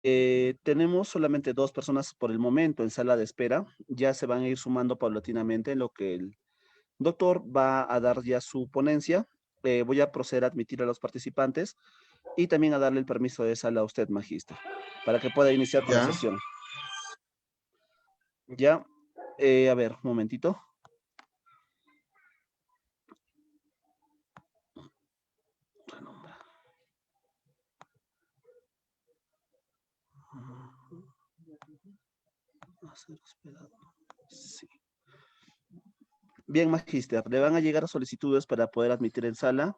Tenemos solamente 2 personas por el momento en sala de espera. Ya se van a ir sumando paulatinamente en lo que el doctor va a dar ya su ponencia. Voy a proceder a admitir a los participantes y también a darle el permiso de sala a usted, magíster, para que pueda iniciar con la Ya. sesión. Ya, a ver, un momentito. Sí. Bien, magíster, le van a llegar solicitudes para poder admitir en sala.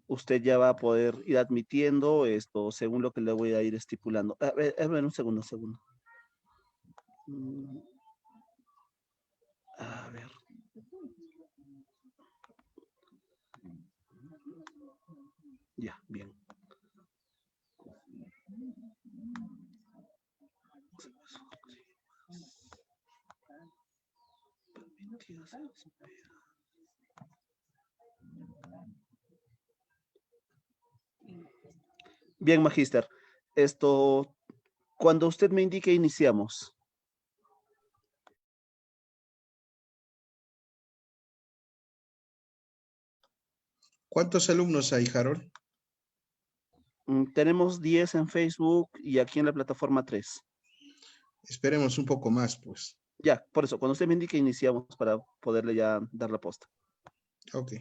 Usted ya va a poder ir admitiendo esto según lo que le voy a ir estipulando. A ver, un segundo, un segundo. Mm, A ver. Ya, bien. Bien, magíster. Esto, cuando usted me indique, iniciamos. ¿Cuántos alumnos hay, Harold? Tenemos 10 en Facebook y aquí en la plataforma 3. Esperemos un poco más, pues. Ya, por eso, cuando usted me indique, iniciamos para poderle ya dar la posta. Ok.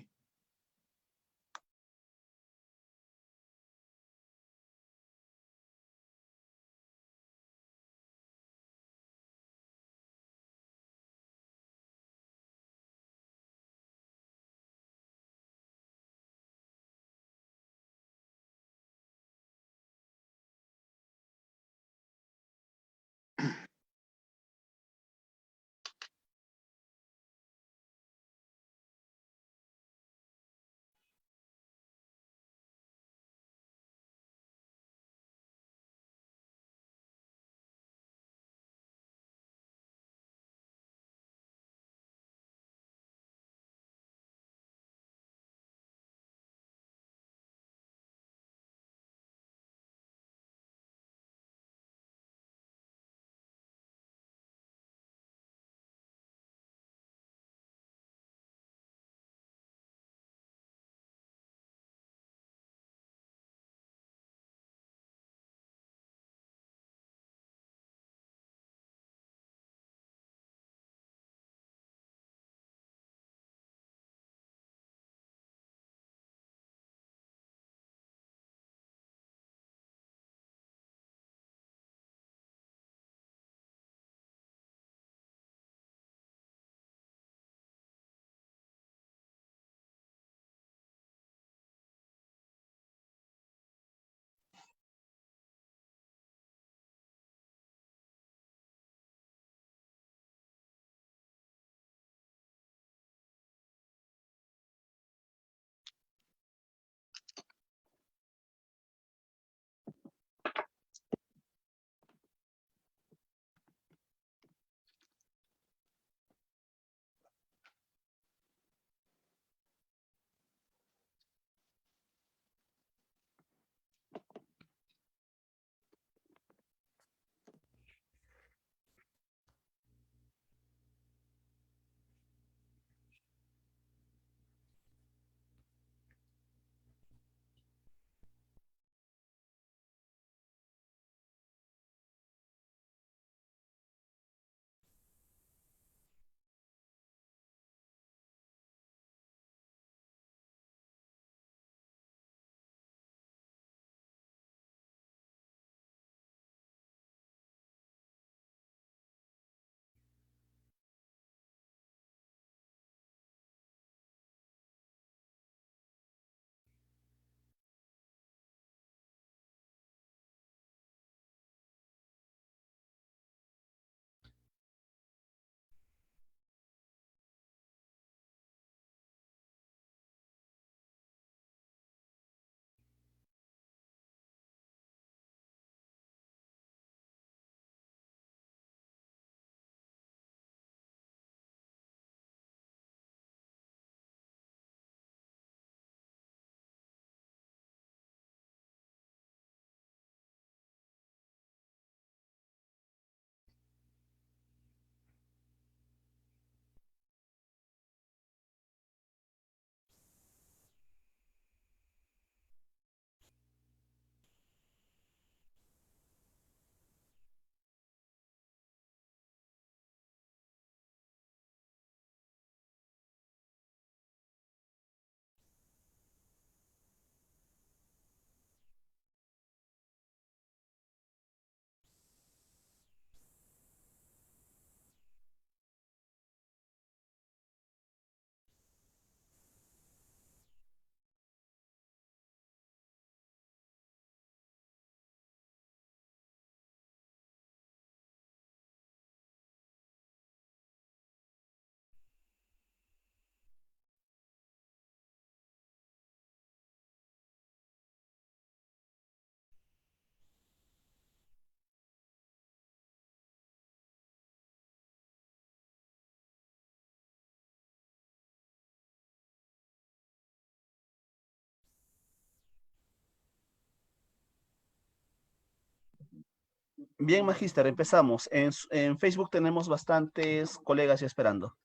Bien, Magíster, empezamos. En Facebook tenemos bastantes colegas ya esperando.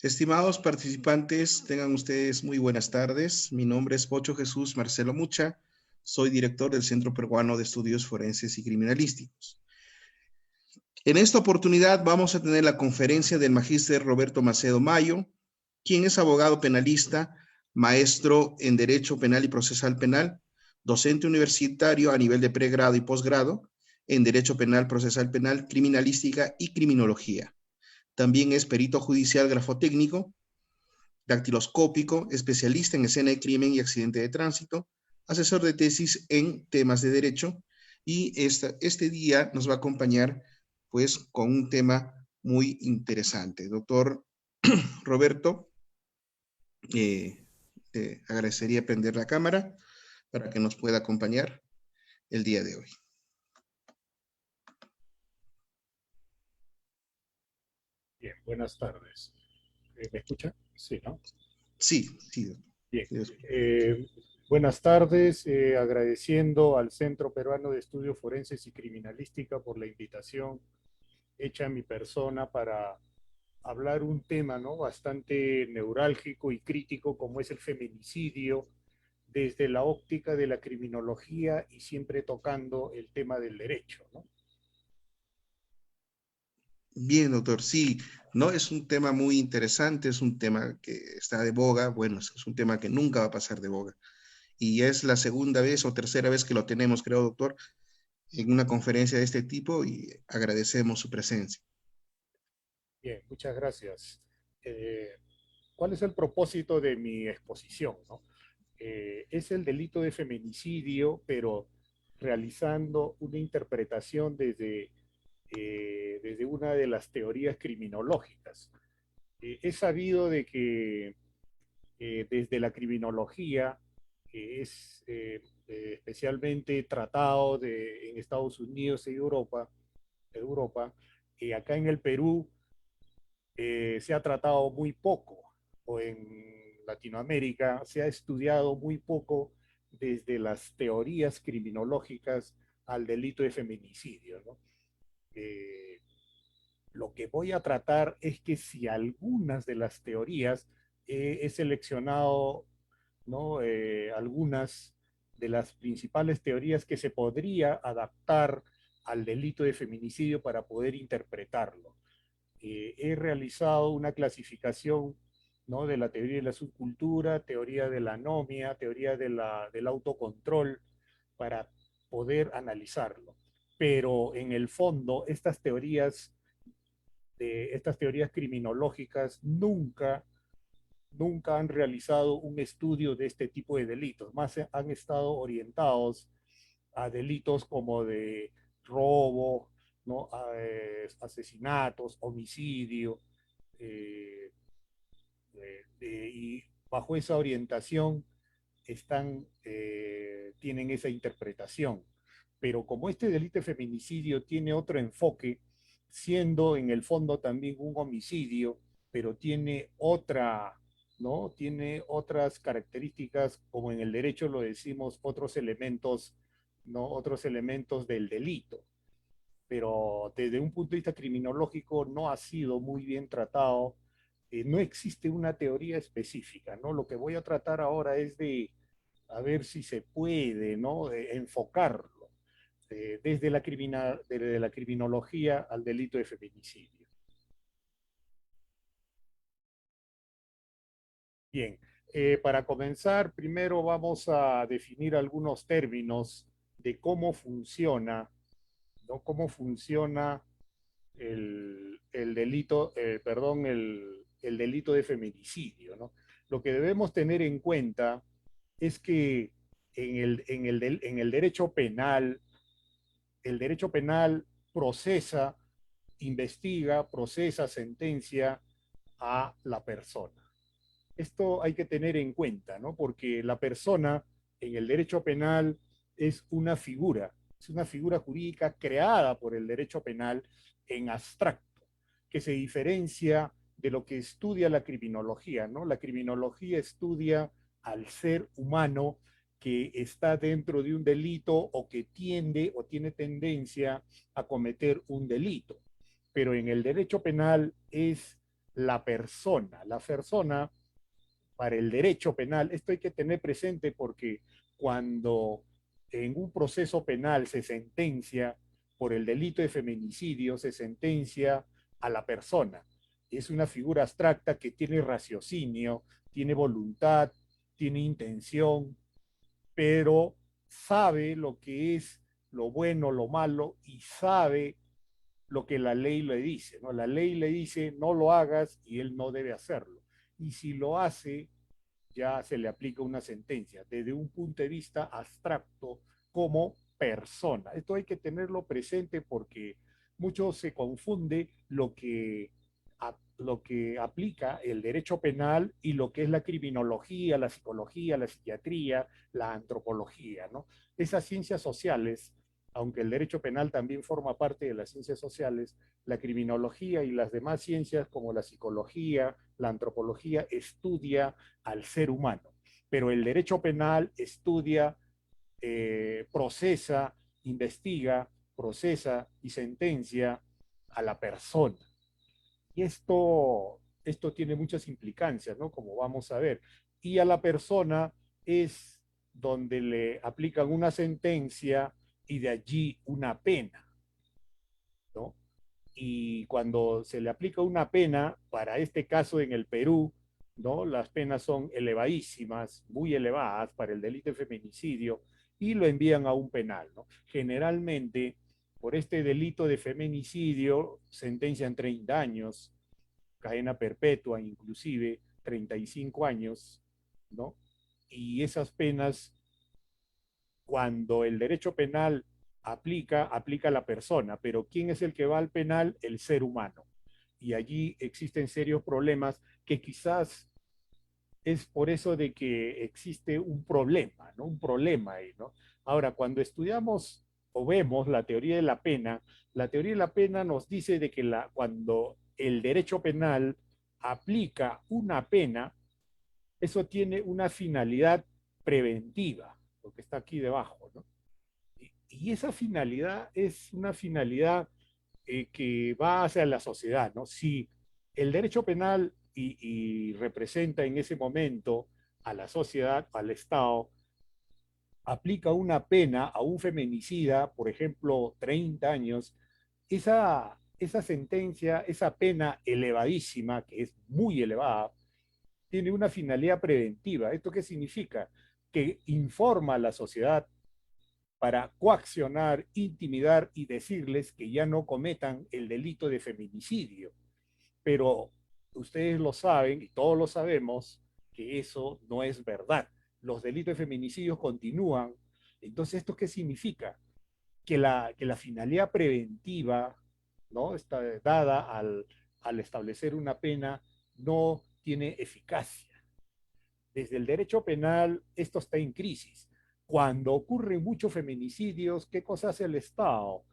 Estimados participantes, tengan ustedes muy buenas tardes. Mi nombre es Pocho Jesús Marcelo Mucha. Soy director del Centro Peruano de Estudios Forenses y Criminalísticos. En esta oportunidad vamos a tener la conferencia del magíster Roberto Macedo Mayo, quien es abogado penalista, maestro en Derecho Penal y Procesal Penal, docente universitario a nivel de pregrado y posgrado en Derecho Penal, Procesal Penal, Criminalística y Criminología. También es perito judicial grafotécnico, dactiloscópico, especialista en escena de crimen y accidente de tránsito, asesor de tesis en temas de derecho, y este día nos va a acompañar pues con un tema muy interesante. Doctor Roberto, te agradecería prender la cámara para que nos pueda acompañar el día de hoy. Bien, buenas tardes. ¿Me escucha? Sí, ¿no? Sí, sí. Bien. Sí. Buenas tardes, agradeciendo al Centro Peruano de Estudios Forenses y Criminalística por la invitación hecha a mi persona para hablar un tema, ¿no?, bastante neurálgico y crítico como es el feminicidio desde la óptica de la criminología y siempre tocando el tema del derecho, ¿no? Bien, doctor, sí, no es un tema muy interesante, es un tema que está de boga, bueno, es un tema que nunca va a pasar de boga. Y es la segunda vez o tercera vez que lo tenemos, creo, doctor, en una conferencia de este tipo y agradecemos su presencia. Bien, muchas gracias. ¿Cuál es el propósito de mi exposición, no? Es el delito de feminicidio, pero realizando una interpretación desde una de las teorías criminológicas. Es sabido de que desde la criminología, que es especialmente tratado en Estados Unidos y Europa, acá en el Perú se ha tratado muy poco, o en Latinoamérica se ha estudiado muy poco desde las teorías criminológicas al delito de feminicidio, ¿no? Eh, lo que voy a tratar es que si algunas de las teorías he seleccionado, ¿no?, algunas de las principales teorías que se podría adaptar al delito de feminicidio para poder interpretarlo. He realizado una clasificación, ¿no?, de la teoría de la subcultura, teoría de la anomia, teoría del autocontrol, para poder analizarlo. Pero en el fondo, estas teorías criminológicas nunca han realizado un estudio de este tipo de delitos, más han estado orientados a delitos como de robo, ¿no?, asesinatos, homicidio, eh, y bajo esa orientación tienen esa interpretación. Pero como este delito de feminicidio tiene otro enfoque, siendo en el fondo también un homicidio, pero tiene otra, ¿no?, tiene otras características, como en el derecho lo decimos, otros elementos, ¿no?, otros elementos del delito. Pero desde un punto de vista criminológico no ha sido muy bien tratado. No existe una teoría específica, ¿no? Lo que voy a tratar ahora es de a ver si se puede, ¿no?, enfocarlo desde la criminología al delito de feminicidio. Bien, para comenzar, primero vamos a definir algunos términos de cómo funciona, ¿no?, cómo funciona el delito, perdón, el delito de feminicidio, ¿no? Lo que debemos tener en cuenta es que en el derecho penal procesa, investiga, procesa, sentencia a la persona. Esto hay que tener en cuenta, ¿no? Porque la persona en el derecho penal es una figura jurídica creada por el derecho penal en abstracto, que se diferencia de lo que estudia la criminología, ¿no? La criminología estudia al ser humano que está dentro de un delito o que tiende o tiene tendencia a cometer un delito. Pero en el derecho penal es la persona. La persona, para el derecho penal, esto hay que tener presente porque cuando en un proceso penal se sentencia por el delito de feminicidio, se sentencia a la persona. Es una figura abstracta que tiene raciocinio, tiene voluntad, tiene intención, pero sabe lo que es lo bueno, lo malo y sabe lo que la ley le dice, ¿no? La ley le dice no lo hagas y él no debe hacerlo. Y si lo hace, ya se le aplica una sentencia desde un punto de vista abstracto como persona. Esto hay que tenerlo presente porque mucho se confunde lo que aplica el derecho penal y lo que es la criminología, la psicología, la psiquiatría, la antropología, ¿no? Esas ciencias sociales, aunque el derecho penal también forma parte de las ciencias sociales, la criminología y las demás ciencias como la psicología, la antropología, estudia al ser humano. Pero el derecho penal estudia, procesa, investiga, procesa y sentencia a la persona. Y esto tiene muchas implicancias, ¿no? Como vamos a ver. Y a la persona es donde le aplican una sentencia y de allí una pena, ¿no? Y cuando se le aplica una pena, para este caso en el Perú, ¿no? Las penas son elevadísimas, muy elevadas para el delito de feminicidio y lo envían a un penal, ¿no? Generalmente, por este delito de feminicidio, sentencian 30 años, cadena perpetua, inclusive 35 años, ¿no? Y esas penas, cuando el derecho penal aplica a la persona, pero ¿quién es el que va al penal? El ser humano. Y allí existen serios problemas que quizás es por eso de que existe un problema, ¿no? Un problema ahí, ¿no? Ahora, cuando estudiamos o vemos la teoría de la pena nos dice de que cuando el derecho penal aplica una pena, eso tiene una finalidad preventiva, lo que está aquí debajo, ¿no? Y esa finalidad es una finalidad que va hacia la sociedad, ¿no? Si el derecho penal y representa en ese momento a la sociedad, al Estado, aplica una pena a un feminicida, por ejemplo, 30 años, esa sentencia, esa pena elevadísima, que es muy elevada, tiene una finalidad preventiva. ¿Esto qué significa? Que informa a la sociedad para coaccionar, intimidar y decirles que ya no cometan el delito de feminicidio. Pero ustedes lo saben y todos lo sabemos que eso no es verdad. Los delitos de feminicidio continúan. Entonces, ¿esto qué significa? Que la finalidad preventiva, ¿no? Está dada al establecer una pena, no tiene eficacia. Desde el derecho penal, esto está en crisis. Cuando ocurren muchos feminicidios, ¿qué cosa hace el Estado?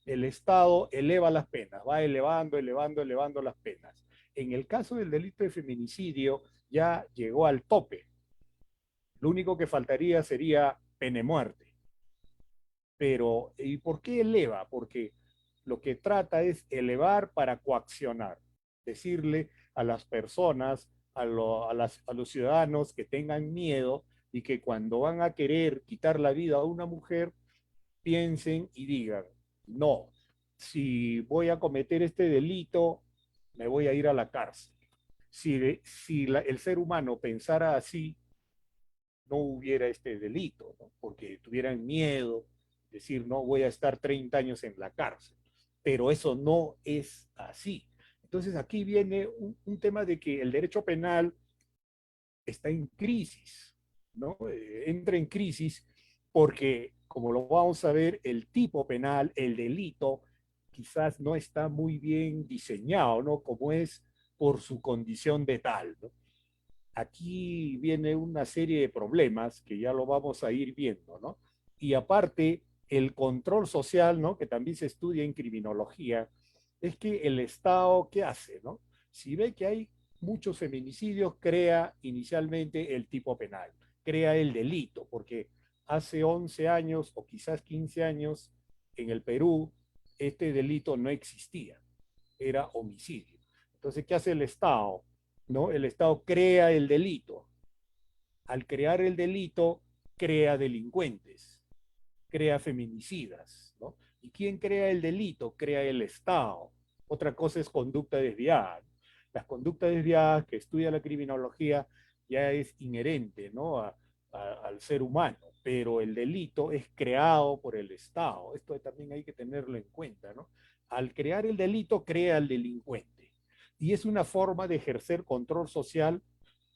El Estado eleva las penas, va elevando las penas. En el caso del delito de feminicidio, ya llegó al tope. Lo único que faltaría sería pena de muerte. Pero, ¿y por qué eleva? Porque lo que trata es elevar para coaccionar, decirle a las personas, a los ciudadanos que tengan miedo y que cuando van a querer quitar la vida a una mujer, piensen y digan, no, si voy a cometer este delito, me voy a ir a la cárcel. Si el ser humano pensara así, no hubiera este delito, ¿no? Porque tuvieran miedo, decir, no, voy a estar 30 años en la cárcel. Pero eso no es así. Entonces aquí viene un tema de que el derecho penal está en crisis, ¿no? Entra en crisis porque, como lo vamos a ver, el tipo penal, el delito, quizás no está muy bien diseñado, ¿no? Como es por su condición de tal, ¿no? aquí viene una serie de problemas que ya lo vamos a ir viendo, ¿no? Y aparte, el control social, ¿no? Que también se estudia en criminología, es que el Estado, ¿qué hace, no? Si ve que hay muchos feminicidios, crea inicialmente el tipo penal, crea el delito, porque hace 11 años o quizás 15 años en el Perú, este delito no existía, era homicidio. Entonces, ¿qué hace el Estado? ¿No? El Estado crea el delito. Al crear el delito, crea delincuentes, crea feminicidas, ¿no? ¿Y quién crea el delito? Crea el Estado. Otra cosa es conducta desviada. Las conductas desviadas que estudia la criminología ya es inherente, ¿no? Al ser humano, pero el delito es creado por el Estado. Esto también hay que tenerlo en cuenta, ¿no? Al crear el delito, crea el delincuente. Y es una forma de ejercer control social,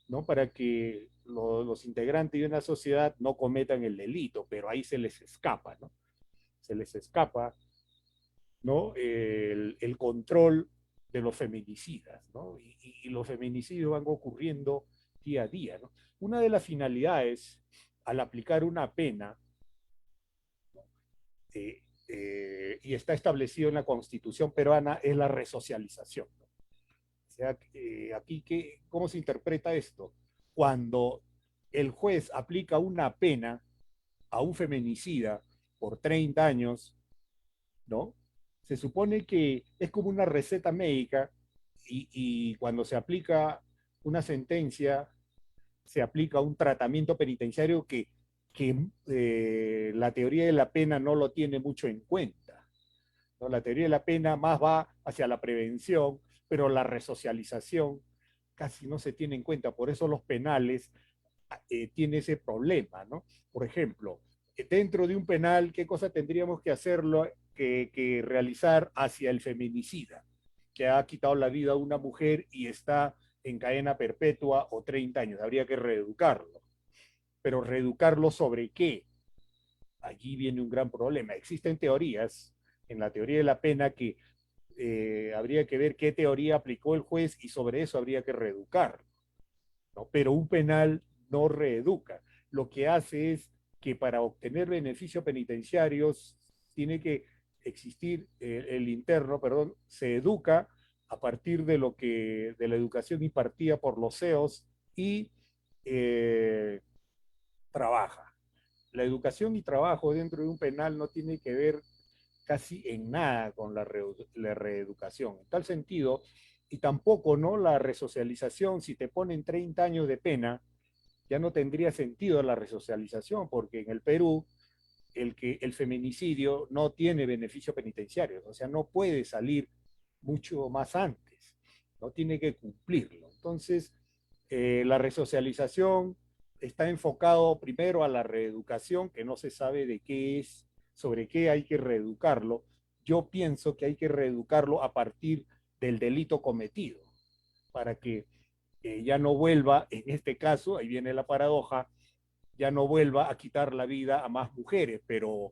¿no? Para que los integrantes de una sociedad no cometan el delito, pero ahí se les escapa, ¿no? Se les escapa, ¿no? El control de los feminicidas, ¿no? Y los feminicidios van ocurriendo día a día, ¿no? Una de las finalidades al aplicar una pena, y está establecido en la Constitución peruana, es la resocialización, ¿no? O sea, aquí, ¿cómo se interpreta esto? Cuando el juez aplica una pena a un feminicida por 30 años, ¿no? Se supone que es como una receta médica y cuando se aplica una sentencia, se aplica un tratamiento penitenciario que la teoría de la pena no lo tiene mucho en cuenta, ¿no? La teoría de la pena más va hacia la prevención, pero la resocialización casi no se tiene en cuenta. Por eso los penales tienen ese problema, ¿no? Por ejemplo, dentro de un penal, ¿qué cosa tendríamos que hacerlo, que realizar hacia el feminicida, que ha quitado la vida a una mujer y está en cadena perpetua o 30 años? Habría que reeducarlo. Pero reeducarlo sobre qué? Allí viene un gran problema. Existen teorías en la teoría de la pena que habría que ver qué teoría aplicó el juez y sobre eso habría que reeducar, ¿no? Pero un penal no reeduca. Lo que hace es que para obtener beneficios penitenciarios tiene que existir el interno, perdón, se educa a partir de lo que de la educación impartida por los CEOs y eh, trabaja. La educación y trabajo dentro de un penal no tiene que ver casi en nada con la reeducación. En tal sentido, y tampoco, ¿no? La resocialización, si te ponen 30 años de pena, ya no tendría sentido la resocialización, porque en el Perú el feminicidio no tiene beneficios penitenciarios, o sea, no puede salir mucho más antes, no tiene que cumplirlo. Entonces, la resocialización está enfocado primero a la reeducación, que no se sabe de qué es, sobre qué hay que reeducarlo. Yo pienso que hay que reeducarlo a partir del delito cometido, para que ya no vuelva, en este caso, ahí viene la paradoja, ya no vuelva a quitar la vida a más mujeres, pero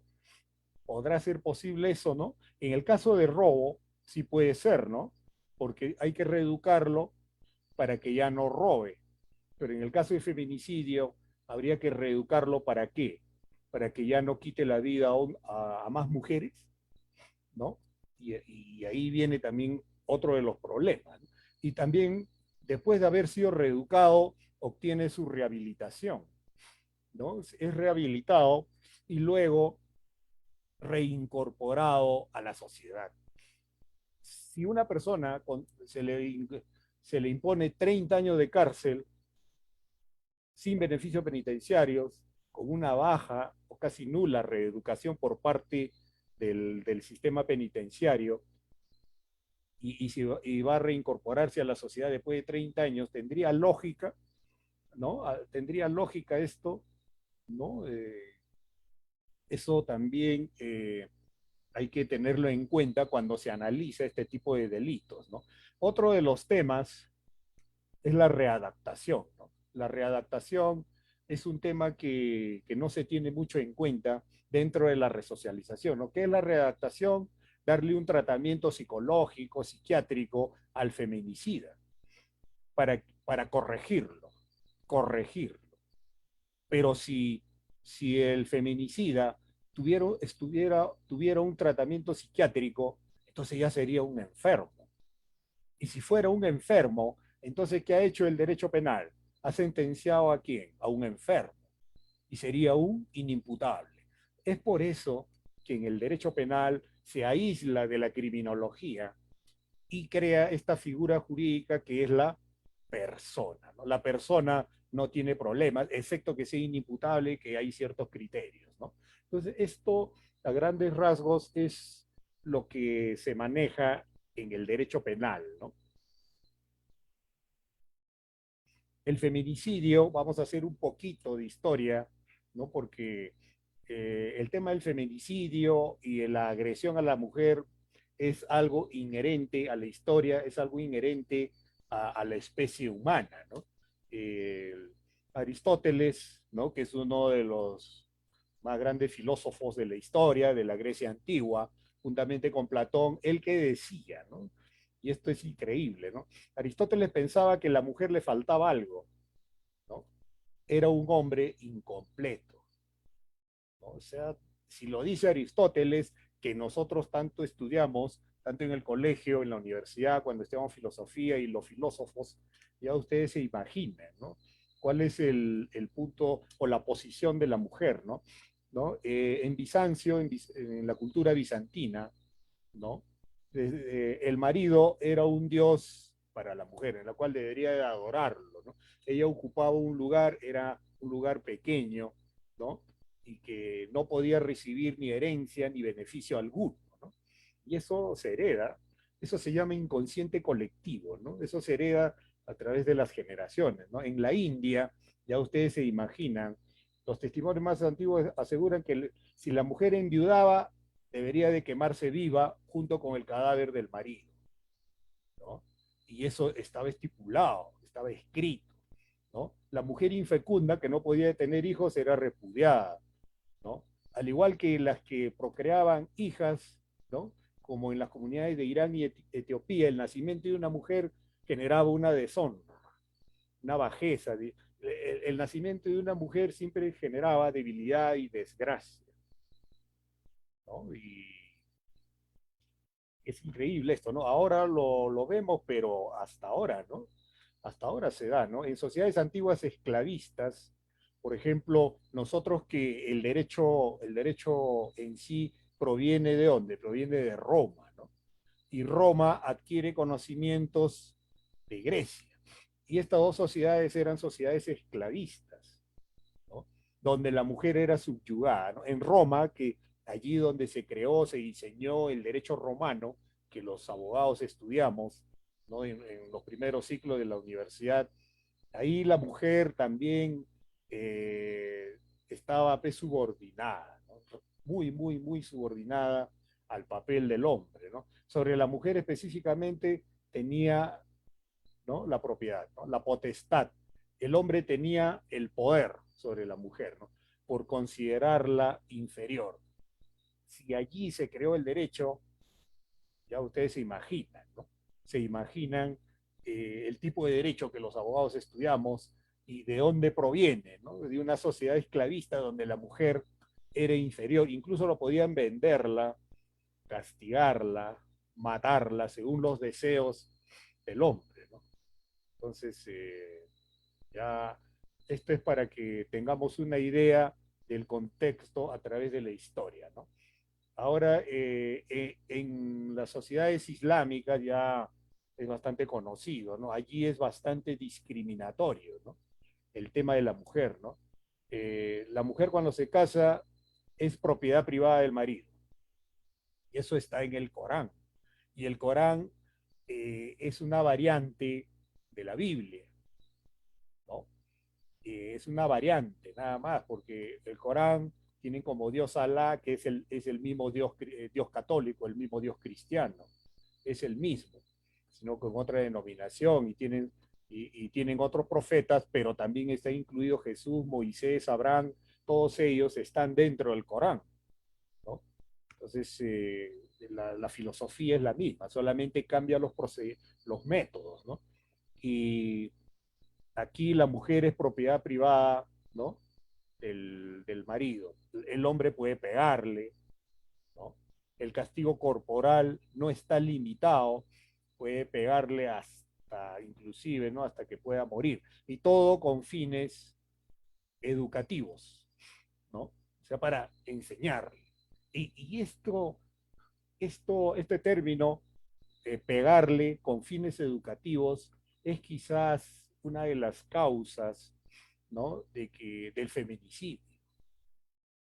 ¿podrá ser posible eso, no? En el caso de robo, sí puede ser, ¿no? Porque hay que reeducarlo para que ya no robe. Pero en el caso de feminicidio, habría que reeducarlo ¿para qué? Para que ya no quite la vida a más mujeres, ¿no? Y ahí viene también otro de los problemas, ¿no? Y también, después de haber sido reeducado, obtiene su rehabilitación, ¿no? Es rehabilitado y luego reincorporado a la sociedad. Si una persona se le impone 30 años de cárcel sin beneficios penitenciarios, con una baja o casi nula reeducación por parte del sistema penitenciario, y va a reincorporarse a la sociedad después de 30 años, tendría lógica, ¿no? Tendría lógica esto, ¿no? Eso también hay que tenerlo en cuenta cuando se analiza este tipo de delitos, ¿no? Otro de los temas es la readaptación, ¿no? La readaptación es un tema que no se tiene mucho en cuenta dentro de la resocialización, ¿no? ¿Qué es la readaptación? Darle un tratamiento psicológico, psiquiátrico al feminicida para corregirlo. corregirlo. Pero si el feminicida tuviera un tratamiento psiquiátrico, entonces ya sería un enfermo. Y si fuera un enfermo, entonces ¿qué ha hecho el derecho penal? ¿Ha sentenciado a quién? A un enfermo. Y sería un inimputable. Es por eso que en el derecho penal se aísla de la criminología y crea esta figura jurídica que es la persona, ¿no? La persona no tiene problemas, excepto que sea inimputable, que hay ciertos criterios, ¿no? Entonces, esto a grandes rasgos es lo que se maneja en el derecho penal, ¿no? El feminicidio, vamos a hacer un poquito de historia, ¿no? Porque el tema del feminicidio y de la agresión a la mujer es algo inherente a la historia, es algo inherente a la especie humana, ¿no? Eh, Aristóteles, ¿no? Que es uno de los más grandes filósofos de la historia, de la Grecia antigua, juntamente con Platón, él que decía, ¿no? Y esto es increíble, ¿no? Aristóteles pensaba que a la mujer le faltaba algo, ¿no? Era un hombre incompleto, ¿no? O sea, si lo dice Aristóteles, que nosotros tanto estudiamos, tanto en el colegio, en la universidad, cuando estudiamos filosofía y los filósofos, ya ustedes se imaginan, ¿no? ¿Cuál es el punto o la posición de la mujer, ¿no? ¿No? En Bizancio, en la cultura bizantina, ¿no? El marido era un dios para la mujer, en la cual debería de adorarlo, ¿no? Ella ocupaba un lugar, era un lugar pequeño, ¿no? Y que no podía recibir ni herencia ni beneficio alguno, ¿no? Y eso se hereda, eso se llama inconsciente colectivo, ¿no? Eso se hereda a través de las generaciones, ¿no? En la India, ya ustedes se imaginan, los testimonios más antiguos aseguran que si la mujer enviudaba, debería de quemarse viva junto con el cadáver del marido, ¿no? Y eso estaba estipulado, estaba escrito, ¿no? La mujer infecunda que no podía tener hijos era repudiada, ¿no? Al igual que las que procreaban hijas, ¿no? Como en las comunidades de Irán y Etiopía, el nacimiento de una mujer generaba una deshonra, una bajeza. El nacimiento de una mujer siempre generaba debilidad y desgracia, ¿no? Y es increíble esto, ¿no? Ahora lo vemos, pero hasta ahora, ¿no? Hasta ahora se da, ¿no? En sociedades antiguas esclavistas, por ejemplo, nosotros que el derecho en sí proviene de dónde? Proviene de Roma, ¿no? Y Roma adquiere conocimientos de Grecia. Y estas dos sociedades eran sociedades esclavistas, ¿no? Donde la mujer era subyugada, ¿no? En Roma, que allí donde se creó, se diseñó el derecho romano, que los abogados estudiamos, ¿no? En los primeros ciclos de la universidad, ahí la mujer también estaba pues, subordinada, ¿no? Muy, muy, muy subordinada al papel del hombre, ¿no? Sobre la mujer específicamente tenía, ¿no? La propiedad, ¿no? La potestad. El hombre tenía el poder sobre la mujer, ¿no? Por considerarla inferior. Si allí se creó el derecho, ya ustedes se imaginan, ¿no? Se imaginan el tipo de derecho que los abogados estudiamos y de dónde proviene, ¿no? De una sociedad esclavista donde la mujer era inferior, incluso lo podían venderla, castigarla, matarla según los deseos del hombre, ¿no? Entonces, ya esto es para que tengamos una idea del contexto a través de la historia, ¿no? Ahora, en las sociedades islámicas ya es bastante conocido, ¿no? Allí es bastante discriminatorio, ¿no? El tema de la mujer, ¿no? La mujer cuando se casa es propiedad privada del marido. Y eso está en el Corán. Y el Corán es una variante de la Biblia, ¿no? Es una variante nada más, porque el Corán tiene como Dios Alá, que es el mismo Dios, Dios católico, el mismo Dios cristiano, es el mismo, sino con otra denominación y tienen otros profetas, pero también está incluido Jesús, Moisés, Abraham, todos ellos están dentro del Corán, ¿no? Entonces, la filosofía es la misma, solamente cambia los métodos, ¿no? Y Aquí la mujer es propiedad privada, ¿no? Del marido. El hombre puede pegarle, ¿no? El castigo corporal no está limitado, puede pegarle hasta, inclusive, ¿no? Hasta que pueda morir. Y todo con fines educativos, ¿no? O sea, para enseñarle. Y este término, pegarle con fines educativos, es quizás una de las causas, ¿no? Del feminicidio,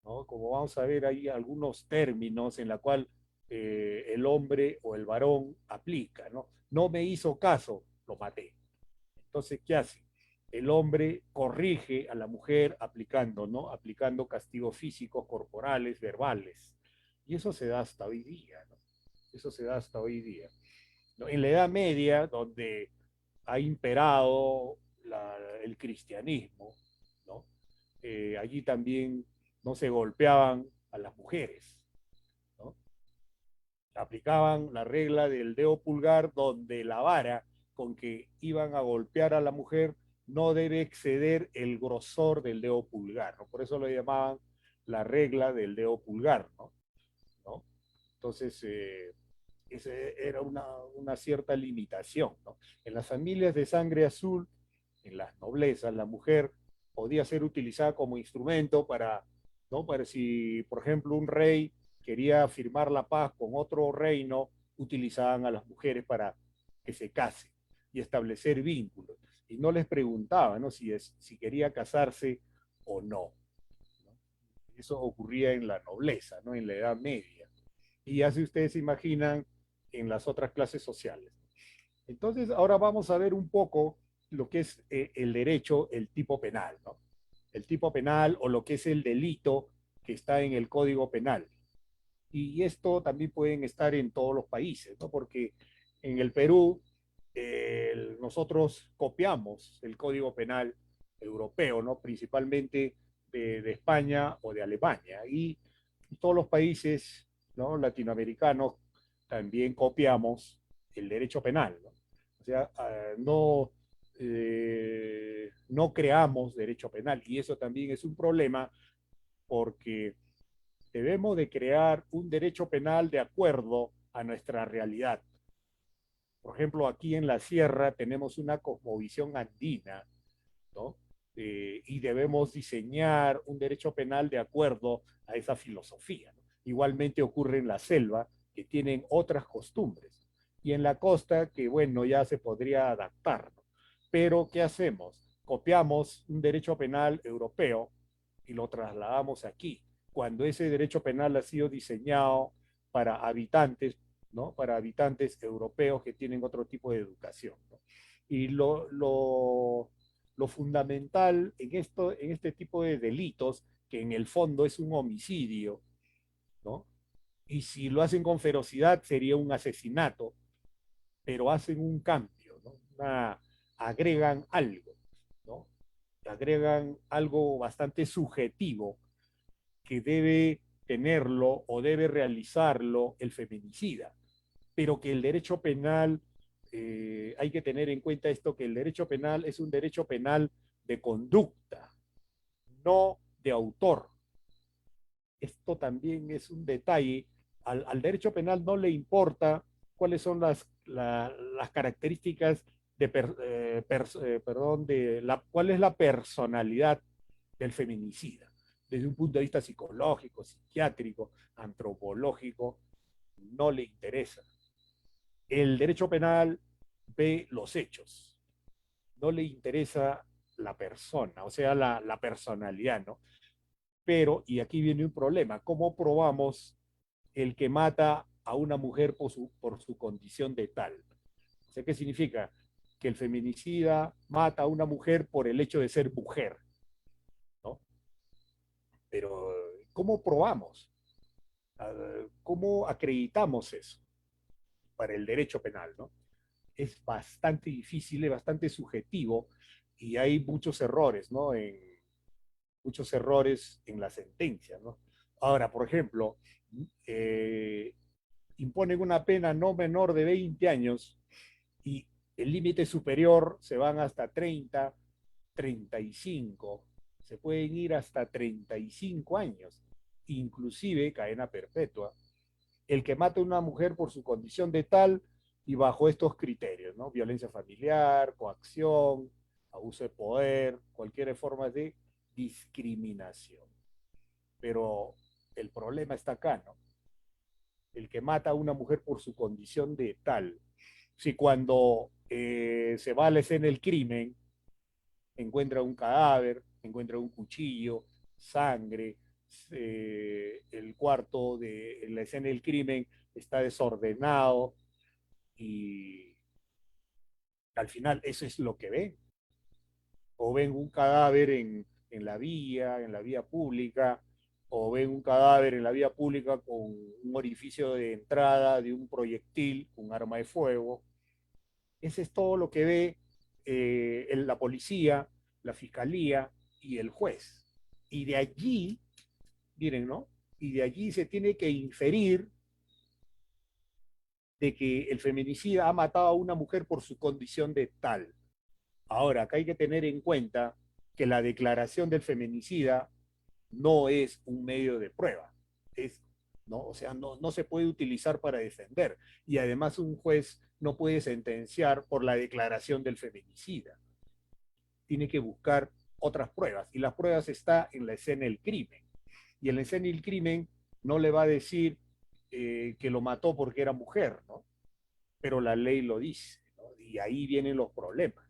¿no? Como vamos a ver, hay algunos términos en la cual el hombre o el varón aplica, ¿no? No me hizo caso, lo maté. Entonces, ¿qué hace? El hombre corrige a la mujer aplicando, ¿no? Aplicando castigos físicos, corporales, verbales. Y eso se da hasta hoy día, ¿no? Eso se da hasta hoy día, ¿no? En la Edad Media, donde ha imperado el cristianismo, ¿no? Allí también no se golpeaban a las mujeres, ¿no? Aplicaban la regla del dedo pulgar, donde la vara con que iban a golpear a la mujer no debe exceder el grosor del dedo pulgar, ¿no? Por eso lo llamaban la regla del dedo pulgar, ¿no? ¿No? Entonces, esa era una cierta limitación, ¿no? En las familias de sangre azul, en las noblezas, la mujer podía ser utilizada como instrumento para, ¿no? Para si, por ejemplo, un rey quería firmar la paz con otro reino, utilizaban a las mujeres para que se casen y establecer vínculos. Y no les preguntaban, ¿no? Si quería casarse o no, ¿no? Eso ocurría en la nobleza, ¿no? En la Edad Media. Y así ustedes se imaginan en las otras clases sociales. Entonces, ahora vamos a ver un poco lo que es el derecho, el tipo penal, ¿no? El tipo penal o lo que es el delito que está en el Código Penal. Y esto también pueden estar en todos los países, ¿no? Porque en el Perú nosotros copiamos el Código Penal europeo, ¿no? Principalmente de España o de Alemania. Y todos los países, ¿no? Latinoamericanos también copiamos el derecho penal, ¿no? O sea, no creamos derecho penal. Y eso también es un problema porque debemos de crear un derecho penal de acuerdo a nuestra realidad. Por ejemplo, aquí en la sierra tenemos una cosmovisión andina, ¿no? Y debemos diseñar un derecho penal de acuerdo a esa filosofía, ¿no? Igualmente ocurre en la selva, que tienen otras costumbres, y en la costa, que bueno, ya se podría adaptar, ¿no? Pero, ¿qué hacemos? Copiamos un derecho penal europeo y lo trasladamos aquí, cuando ese derecho penal ha sido diseñado para habitantes, ¿no? Para habitantes europeos que tienen otro tipo de educación, ¿no? Y lo fundamental en este tipo de delitos, que en el fondo es un homicidio, ¿no? Y si lo hacen con ferocidad sería un asesinato, pero hacen un cambio, ¿no? Agregan algo, ¿no? Agregan algo bastante subjetivo que debe tenerlo o debe realizarlo el feminicida, pero que el derecho penal, hay que tener en cuenta esto, que el derecho penal es un derecho penal de conducta, no de autor. Esto también es un detalle. Al derecho penal no le importa cuáles son las características cuál es la personalidad del feminicida, desde un punto de vista psicológico, psiquiátrico, antropológico, no le interesa. El derecho penal ve los hechos, no le interesa la persona, o sea, la personalidad, ¿no? Pero, y aquí viene un problema, ¿cómo probamos el que mata a una mujer por su condición de tal? O sea, ¿qué significa? Que el feminicida mata a una mujer por el hecho de ser mujer, ¿no? Pero, ¿cómo probamos? ¿Cómo acreditamos eso para el derecho penal, ¿no? Es bastante difícil, es bastante subjetivo y hay muchos errores, ¿no? Muchos errores en la sentencia, ¿no? Ahora, por ejemplo, eh, imponen una pena no menor de 20 años y el límite superior se van hasta 30 35, se pueden ir hasta 35 años, inclusive cadena perpetua. El que mata a una mujer por su condición de tal y bajo estos criterios, ¿no? Violencia familiar, coacción, abuso de poder, cualquier forma de discriminación. Pero el problema está acá, ¿no? El que mata a una mujer por su condición de tal. Si cuando se va a la escena del crimen, encuentra un cadáver, encuentra un cuchillo, sangre, el cuarto de la escena del crimen está desordenado y al final eso es lo que ven. O ven un cadáver en la vía pública, o ven un cadáver en la vía pública con un orificio de entrada de un proyectil, un arma de fuego. Ese es todo lo que ve la policía, la fiscalía y el juez. Y de allí, miren, ¿no? Y de allí se tiene que inferir de que el feminicida ha matado a una mujer por su condición de tal. Ahora, acá hay que tener en cuenta que la declaración del feminicida no es un medio de prueba, es, ¿no? O sea, no se puede utilizar para defender. Y además un juez no puede sentenciar por la declaración del feminicida. Tiene que buscar otras pruebas. Y las pruebas están en la escena del crimen. Y en la escena del crimen no le va a decir que lo mató porque era mujer, ¿no? Pero la ley lo dice, ¿no? Y ahí vienen los problemas,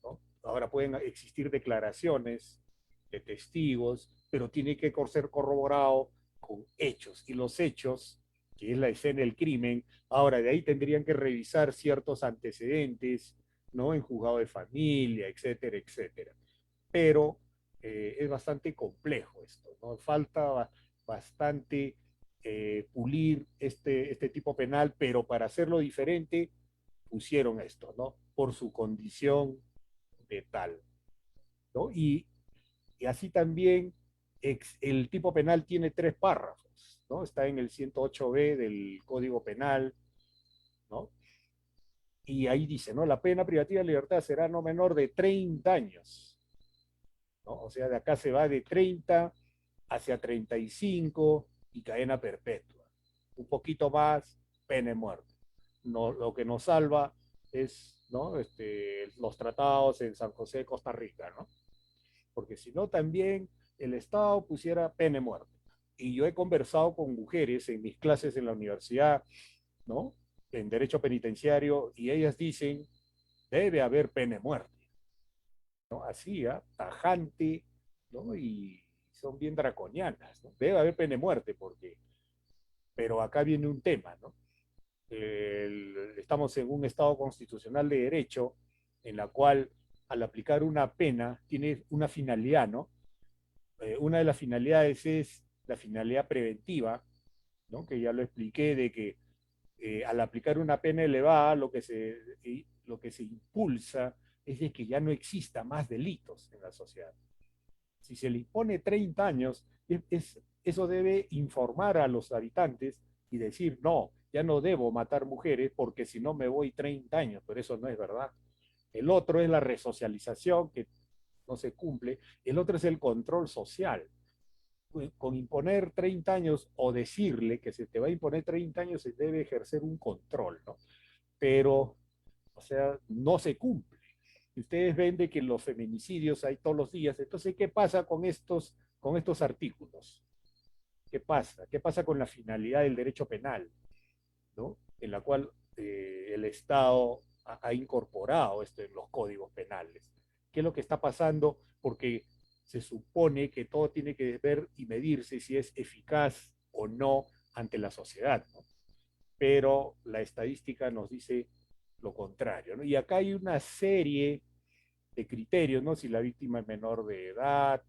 ¿no? Ahora pueden existir declaraciones de testigos, pero tiene que ser corroborado con hechos. Y los hechos, que es la escena del crimen, ahora de ahí tendrían que revisar ciertos antecedentes, ¿no? En juzgado de familia, etcétera, etcétera. Pero es bastante complejo esto, ¿no? Falta bastante pulir este tipo penal, pero para hacerlo diferente pusieron esto, ¿no? Por su condición de tal, ¿no? Y así también el tipo penal tiene 3 párrafos, ¿no? Está en el 108B del Código Penal, ¿no? Y ahí dice, ¿no? La pena privativa de libertad será no menor de 30 años, ¿no? O sea, de acá se va de 30 hacia 35 y cadena perpetua. Un poquito más, pena de muerte. No, lo que nos salva es, ¿no? Los tratados en San José de Costa Rica, ¿no? Porque si no, también el Estado pusiera pena de muerte. Y yo he conversado con mujeres en mis clases en la universidad, ¿no? En derecho penitenciario, y ellas dicen, debe haber pena de muerte, ¿no? Así, ¿eh? Tajante, ¿no? Y son bien draconianas, ¿no? Debe haber pena de muerte, porque... Pero acá viene un tema, ¿no? Estamos en un Estado constitucional de derecho en la cual al aplicar una pena tiene una finalidad, ¿no? Una de las finalidades es la finalidad preventiva, ¿no? Que ya lo expliqué, de que al aplicar una pena elevada lo que se impulsa es de que ya no exista más delitos en la sociedad. Si se le impone 30 años, eso debe informar a los habitantes y decir, no, ya no debo matar mujeres porque si no me voy 30 años, pero eso no es verdad. El otro es la resocialización, que no se cumple. El otro es el control social. Con imponer 30 años o decirle que se te va a imponer 30 años, se debe ejercer un control, ¿no? Pero, o sea, no se cumple. Ustedes ven de que los feminicidios hay todos los días. Entonces, ¿qué pasa con estos artículos? ¿Qué pasa? ¿Qué pasa con la finalidad del derecho penal, ¿no? En la cual el Estado ha incorporado esto en los códigos penales. ¿Qué es lo que está pasando? Porque se supone que todo tiene que ver y medirse si es eficaz o no ante la sociedad, ¿no? Pero la estadística nos dice lo contrario, ¿no? Y acá hay una serie de criterios, ¿no? Si la víctima es menor de edad,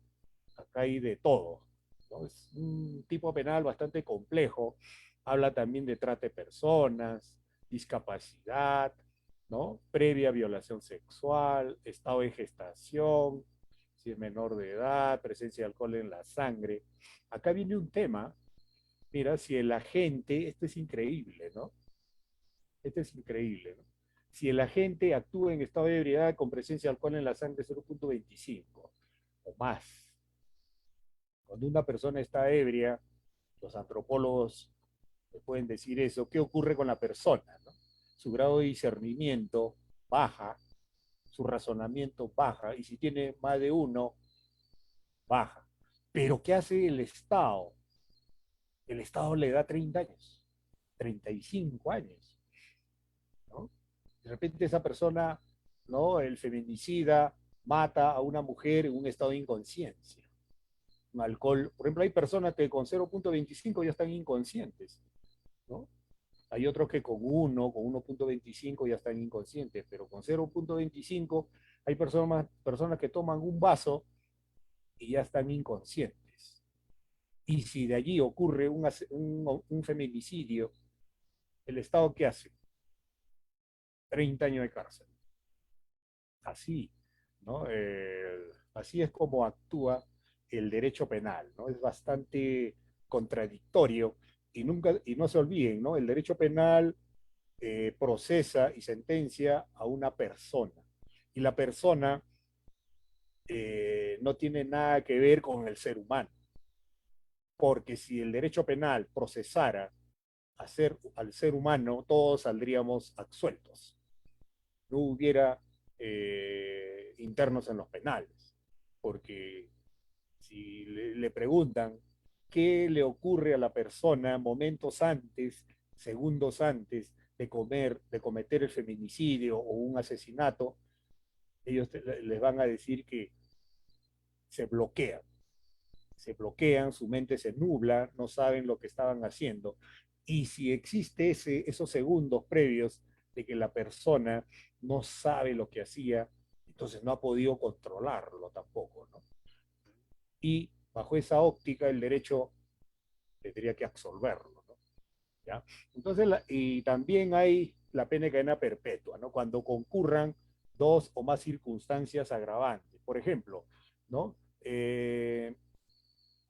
acá hay de todo, ¿no? Es un tipo penal bastante complejo, habla también de trata de personas, discapacidad, ¿no? Previa violación sexual, estado de gestación, si es menor de edad, presencia de alcohol en la sangre. Acá viene un tema, mira, si el agente, esto es increíble, ¿no? Esto es increíble, ¿no? si el agente actúa en estado de ebriedad con presencia de alcohol en la sangre 0.25 o más. Cuando una persona está ebria, los antropólogos pueden decir eso, ¿qué ocurre con la persona? ¿No? Su grado de discernimiento baja, su razonamiento baja, y si tiene más de uno, baja. Pero ¿qué hace el Estado? El Estado le da 30 años, 35 años, ¿no? De repente esa persona, ¿no? El feminicida mata a una mujer en un estado de inconsciencia. Un alcohol, por ejemplo, hay personas que con 0.25 ya están inconscientes, ¿no? Hay otros que con 1.25 ya están inconscientes, pero con 0.25 hay personas que toman un vaso y ya están inconscientes. Y si de allí ocurre un feminicidio, ¿el Estado qué hace? 30 años de cárcel. Así, ¿no? Así es como actúa el derecho penal, ¿no? Es bastante contradictorio y no se olviden, ¿no? El derecho penal procesa y sentencia a una persona. Y la persona no tiene nada que ver con el ser humano. Porque si el derecho penal procesara al ser humano, todos saldríamos absueltos. No hubiera internos en los penales. Porque si le preguntan qué le ocurre a la persona momentos antes, segundos antes de cometer el feminicidio o un asesinato, ellos les van a decir que se bloquean, su mente se nubla, no saben lo que estaban haciendo. Y si existe esos segundos previos de que la persona no sabe lo que hacía, entonces no ha podido controlarlo tampoco, ¿no? Y bajo esa óptica el derecho tendría que absolverlo, ¿no? ¿Ya? Entonces, y también hay la pena de cadena perpetua, ¿no? Cuando concurran dos o más circunstancias agravantes. Por ejemplo, ¿no?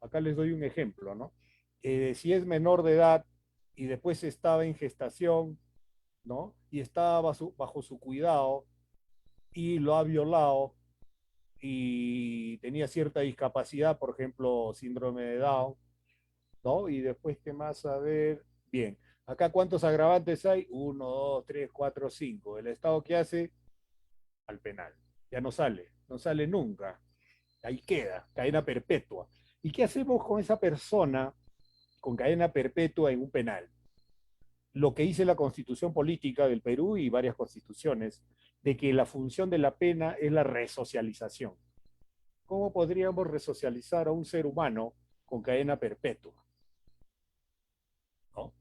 Acá les doy un ejemplo, ¿no? Si es menor de edad y después estaba en gestación, ¿no? Y estaba bajo su cuidado y lo ha violado y tenía cierta discapacidad, por ejemplo, síndrome de Down, ¿no? Y después, ¿qué más? A ver, bien. Acá, ¿cuántos agravantes hay? Uno, dos, tres, cuatro, cinco. ¿El Estado qué hace? Al penal. Ya no sale nunca. Ahí queda, cadena perpetua. ¿Y qué hacemos con esa persona con cadena perpetua en un penal? Lo que dice la Constitución Política del Perú y varias constituciones, de que la función de la pena es la resocialización. ¿Cómo podríamos resocializar a un ser humano con cadena perpetua? ¿No?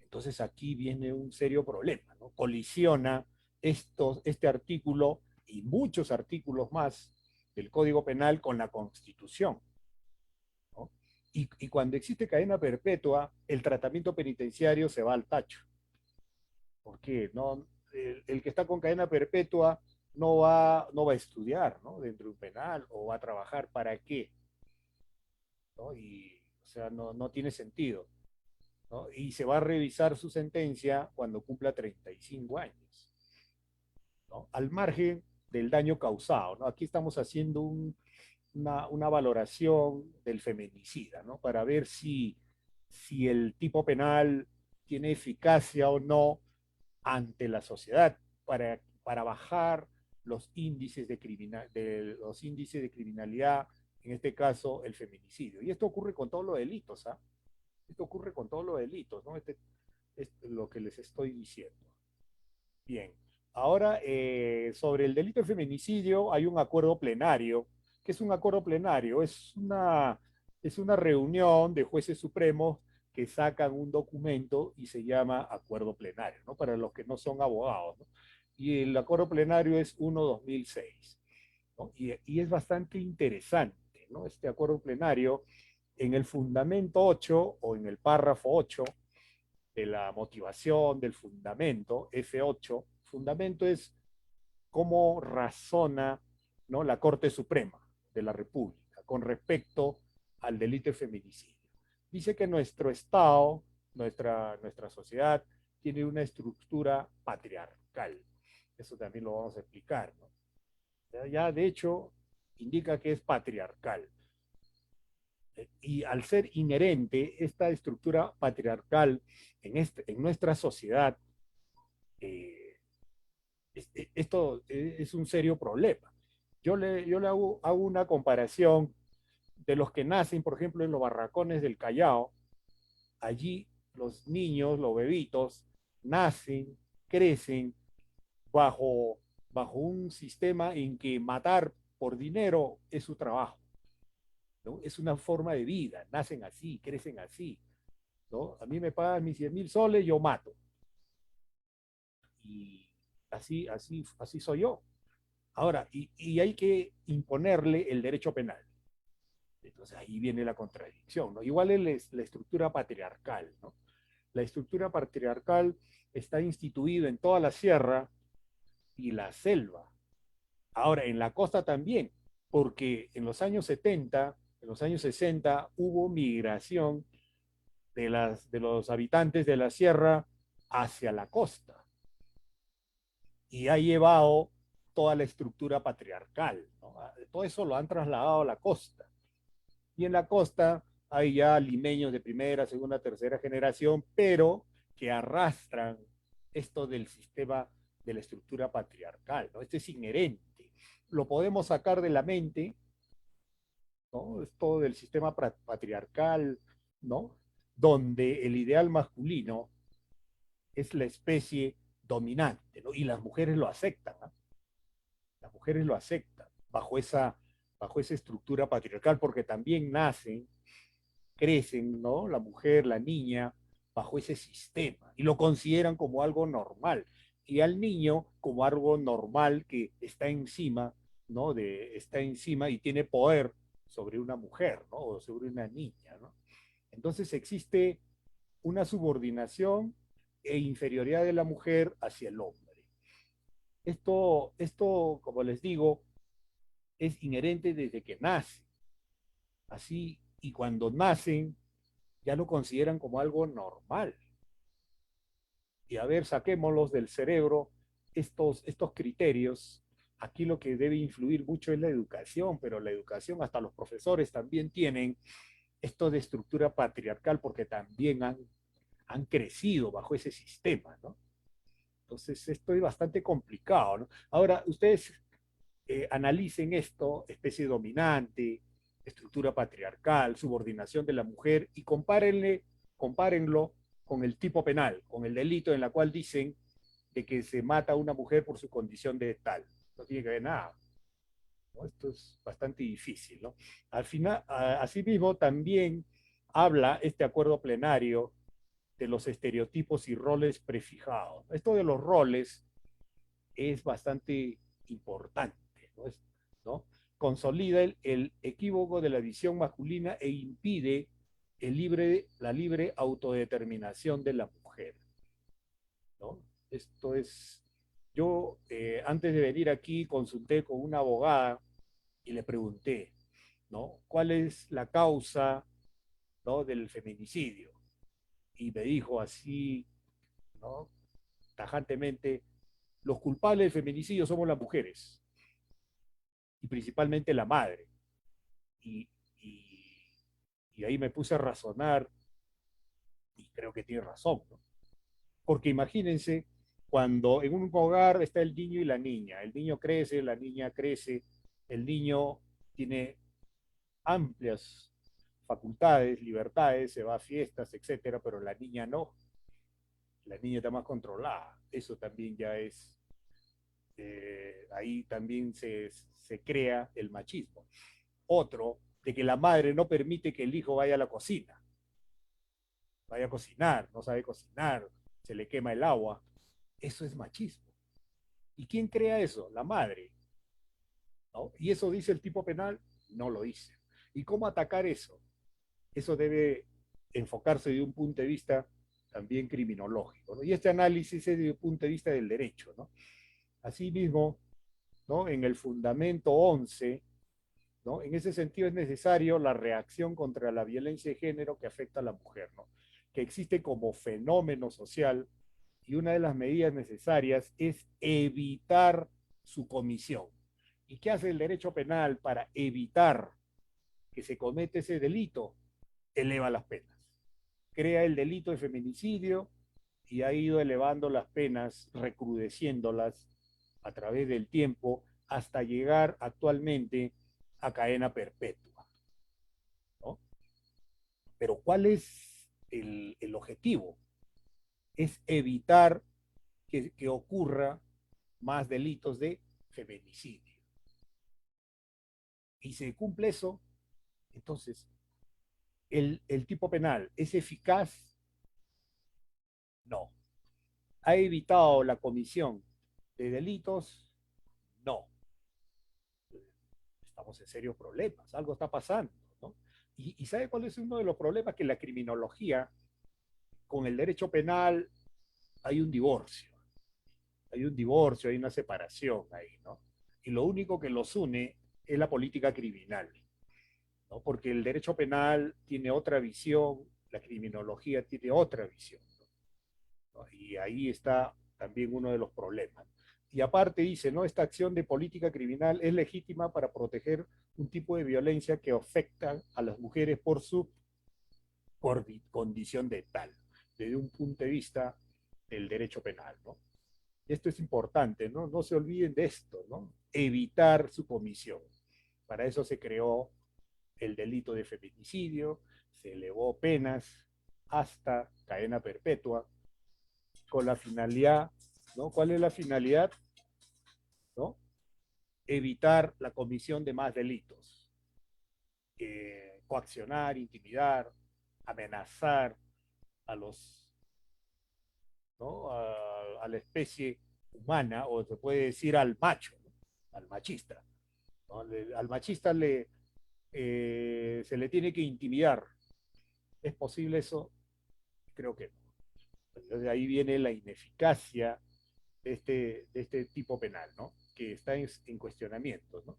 Entonces aquí viene un serio problema, ¿no? Colisiona este artículo y muchos artículos más del Código Penal con la Constitución, ¿no? Y cuando existe cadena perpetua, el tratamiento penitenciario se va al tacho. ¿Por qué? No, el que está con cadena perpetua no va a estudiar, ¿no? Dentro de un penal o va a trabajar para qué, ¿no? Y, o sea, no tiene sentido, ¿no? Y se va a revisar su sentencia cuando cumpla 35 años, ¿no? Al margen del daño causado, ¿no? Aquí estamos haciendo una valoración del feminicida, ¿no? Para ver si el tipo penal tiene eficacia o no ante la sociedad para bajar los índices de criminalidad, en este caso el feminicidio. Y esto ocurre con todos los delitos, ¿ah? Esto ocurre con todos los delitos, ¿no? Es lo que les estoy diciendo. Bien, ahora sobre el delito de feminicidio hay un acuerdo plenario. ¿Qué es un acuerdo plenario? Es una reunión de jueces supremos que sacan un documento y se llama acuerdo plenario, ¿no? Para los que no son abogados, ¿no? Y el acuerdo plenario es 1/2006, ¿no? Y es bastante interesante, ¿no? Este acuerdo plenario, en el fundamento 8 o en el párrafo 8 de la motivación del fundamento, F8, fundamento es cómo razona, ¿no? La Corte Suprema de la República con respecto al delito de feminicidio. Dice que nuestro Estado, nuestra sociedad, tiene una estructura patriarcal. Eso también lo vamos a explicar, ¿no? Ya de hecho indica que es patriarcal. Y al ser inherente esta estructura patriarcal en nuestra sociedad, eh, esto es un serio problema. Yo le hago una comparación de los que nacen, por ejemplo, en los barracones del Callao. Allí los niños, los bebitos, nacen, crecen bajo, bajo un sistema en que matar por dinero es su trabajo, ¿no? Es una forma de vida, nacen así, crecen así, ¿no? A mí me pagan mis 100.000 soles, yo mato. Y así soy yo. Ahora, y hay que imponerle el derecho penal. Entonces ahí viene la contradicción, ¿no? Igual es la estructura patriarcal, ¿no? La estructura patriarcal está instituida en toda la sierra y la selva. Ahora, en la costa también, porque en los años 70, en los años 60, hubo migración de los habitantes de la sierra hacia la costa y ha llevado toda la estructura patriarcal, ¿no? Todo eso lo han trasladado a la costa. Y en la costa hay ya limeños de primera, segunda, tercera generación, pero que arrastran esto del sistema de la estructura patriarcal, ¿no? Esto es inherente. Lo podemos sacar de la mente, ¿no? Esto del sistema patriarcal, ¿no? Donde el ideal masculino es la especie dominante, ¿no? Y las mujeres lo aceptan, ¿no? Las mujeres lo aceptan bajo esa estructura patriarcal porque también nacen, crecen, ¿no? La mujer, la niña, bajo ese sistema y lo consideran como algo normal. Y al niño como algo normal que está encima, ¿no? Está encima y tiene poder sobre una mujer, ¿no? O sobre una niña, ¿no? Entonces existe una subordinación e inferioridad de la mujer hacia el hombre. Como les digo, es inherente desde que nace. Así, y cuando nacen, ya lo consideran como algo normal. Y a ver, saquémoslos del cerebro estos criterios. Aquí lo que debe influir mucho es la educación, pero la educación, hasta los profesores también tienen esto de estructura patriarcal porque también han crecido bajo ese sistema, ¿no? Entonces, esto es bastante complicado, ¿no? Ahora, ustedes analicen esto, especie dominante, estructura patriarcal, subordinación de la mujer, y compárenlo con el tipo penal, con el delito en la cual dicen de que se mata a una mujer por su condición de tal. No tiene que ver nada, ¿no? Esto es bastante difícil, ¿no? Al final, asimismo, también habla este acuerdo plenario de los estereotipos y roles prefijados. Esto de los roles es bastante importante, ¿no? ¿No? Consolida el equívoco de la visión masculina e impide la libre autodeterminación de la mujer, ¿no? Esto es, yo antes de venir aquí consulté con una abogada y le pregunté, ¿no? ¿Cuál es la causa, ¿no? del feminicidio? Y me dijo así, ¿no? tajantemente, los culpables del feminicidio somos las mujeres y principalmente la madre. Y, y, y ahí me puse a razonar y creo que tiene razón, ¿no? Porque imagínense cuando en un hogar está el niño y la niña, el niño crece, la niña crece, el niño tiene amplias facultades, libertades, se va a fiestas, etcétera, pero la niña no, la niña está más controlada. Eso también ya es, ahí también se crea el machismo. Otro, de que la madre no permite que el hijo vaya a la cocina, vaya a cocinar, no sabe cocinar, se le quema el agua. Eso es machismo. ¿Y quién crea eso? La madre, ¿no? ¿Y eso dice el tipo penal? No lo dice. ¿Y cómo atacar eso? Eso debe enfocarse de un punto de vista también criminológico, ¿no? Y este análisis es desde un punto de vista del derecho, ¿no? Asimismo, ¿no? En el fundamento 11, ¿no? En ese sentido es necesario la reacción contra la violencia de género que afecta a la mujer, ¿no? Que existe como fenómeno social Y una de las medidas necesarias es evitar su comisión. ¿Y qué hace el derecho penal para evitar que se cometa ese delito? Eleva las penas. Crea el delito de feminicidio y ha ido elevando las penas, recrudeciéndolas a través del tiempo hasta llegar actualmente a cadena perpetua, ¿no? Pero ¿cuál es el objetivo? Es evitar que ocurra más delitos de feminicidio. Y se cumple eso, entonces, ¿el tipo penal es eficaz? No. ¿Ha evitado la comisión de delitos? No. Estamos en serios problemas, algo está pasando, ¿no? ¿Y sabe cuál es uno de los problemas? Que la criminología, con el derecho penal, hay un divorcio. Hay un divorcio, hay una separación ahí, ¿no? Y lo único que los une es la política criminal, ¿no? Porque el derecho penal tiene otra visión, la criminología tiene otra visión, ¿no? Y ahí está también uno de los problemas. Y aparte dice, ¿no? Esta acción de política criminal es legítima para proteger un tipo de violencia que afecta a las mujeres por su condición de tal, desde un punto de vista del derecho penal, ¿no? Esto es importante, ¿no? No se olviden de esto, ¿no? Evitar su comisión. Para eso se creó el delito de feminicidio, se elevó penas hasta cadena perpetua, con la finalidad, ¿no? ¿Cuál es la finalidad? ¿No? Evitar la comisión de más delitos. Coaccionar, intimidar, amenazar a los, ¿no? A la especie humana, o se puede decir al macho, ¿no? Al machista, ¿no? Al machista se le tiene que intimidar. ¿Es posible eso? Creo que no. Entonces ahí viene la ineficacia de este tipo penal, ¿no? Que está en cuestionamiento, ¿no?